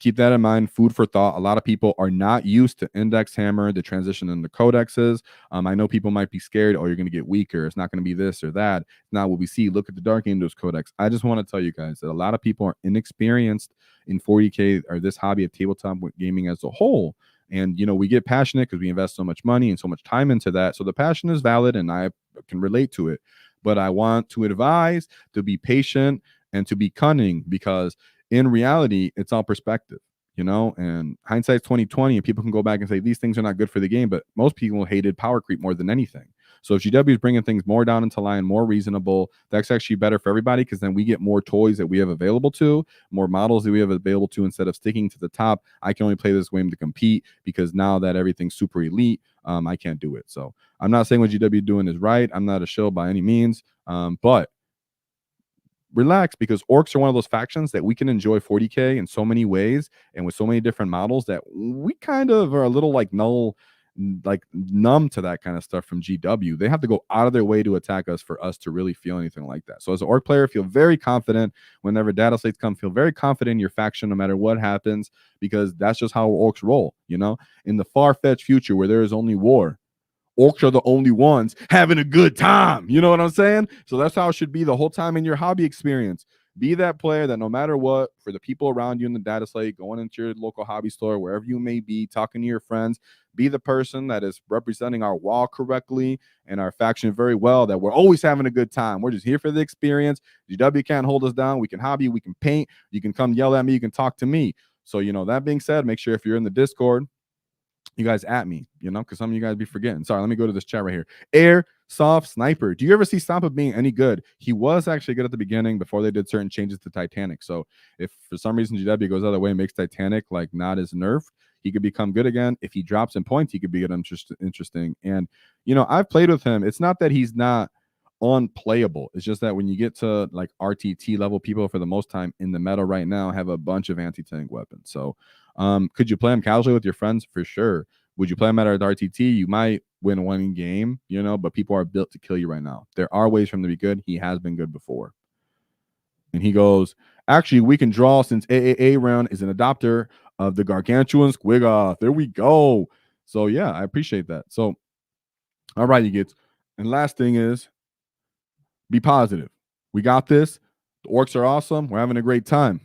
keep that in mind. Food for thought. A lot of people are not used to Index Hammer, the transition into codexes. I know people might be scared, oh, you're going to get weaker. It's not going to be this or that. It's not what we see. Look at the Dark Angels Codex. I just want to tell you guys that a lot of people are inexperienced in 40K or this hobby of tabletop gaming as a whole. And, we get passionate because we invest so much money and so much time into that. So the passion is valid and I can relate to it. But I want to advise to be patient and to be cunning, because in reality, it's all perspective, and hindsight's 20/20, and people can go back and say these things are not good for the game, but most people hated power creep more than anything. So if GW is bringing things more down into line, more reasonable, that's actually better for everybody, because then we get more toys that we have available to, more models that we have available to, instead of sticking to the top. I can only play this game to compete, because now that everything's super elite, I can't do it. So I'm not saying what GW doing is right. I'm not a shill by any means, but relax, because Orks are one of those factions that we can enjoy 40K in so many ways and with so many different models that we kind of are a little like numb to that kind of stuff from GW. They have to go out of their way to attack us for us to really feel anything like that. So as an Ork player, feel very confident whenever data slates come. Feel very confident in your faction no matter what happens, because that's just how Orks roll. You know, in the far-fetched future where there is only war, Orks are the only ones having a good time. You know what I'm saying? So that's how it should be the whole time in your hobby experience. Be that player that no matter what, for the people around you in the data slate, going into your local hobby store, wherever you may be, talking to your friends, be the person that is representing our Waaagh correctly and our faction very well, that we're always having a good time. We're just here for the experience. GW can't hold us down. We can hobby, we can paint. You can come yell at me. You can talk to me. So, you know, that being said, make sure if you're in the Discord, you guys at me, you know, because some of you guys be forgetting. Sorry, let me go to this chat right here. Airsoft Sniper. Do you ever see Stompa being any good? He was actually good at the beginning before they did certain changes to Titanic. So if for some reason GW goes out of the way and makes Titanic like not as nerfed, he could become good again. If he drops in points, he could be interesting. And, you know, I've played with him. It's not that he's not unplayable. It's just that when you get to like RTT level, people for the most time in the meta right now have a bunch of anti-tank weapons. So could you play him casually with your friends? For sure. Would you play him at RTT? You might win one game, you know, but people are built to kill you right now. There are ways for him to be good. He has been good before. And he goes, actually, we can draw since AAA round is an adopter of the Gargantuan Squiggoth. There we go. So yeah, I appreciate that. So all right, you get. And last thing is, be positive. We got this. The Orks are awesome. We're having a great time,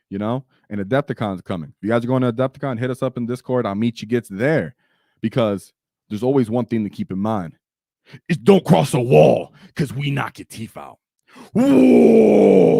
you know, and Adepticon's coming. If you guys are going to Adepticon, hit us up in Discord. I'll meet you gets there, because there's always one thing to keep in mind. Is don't cross a wall, because we knock your teeth out. Whoa!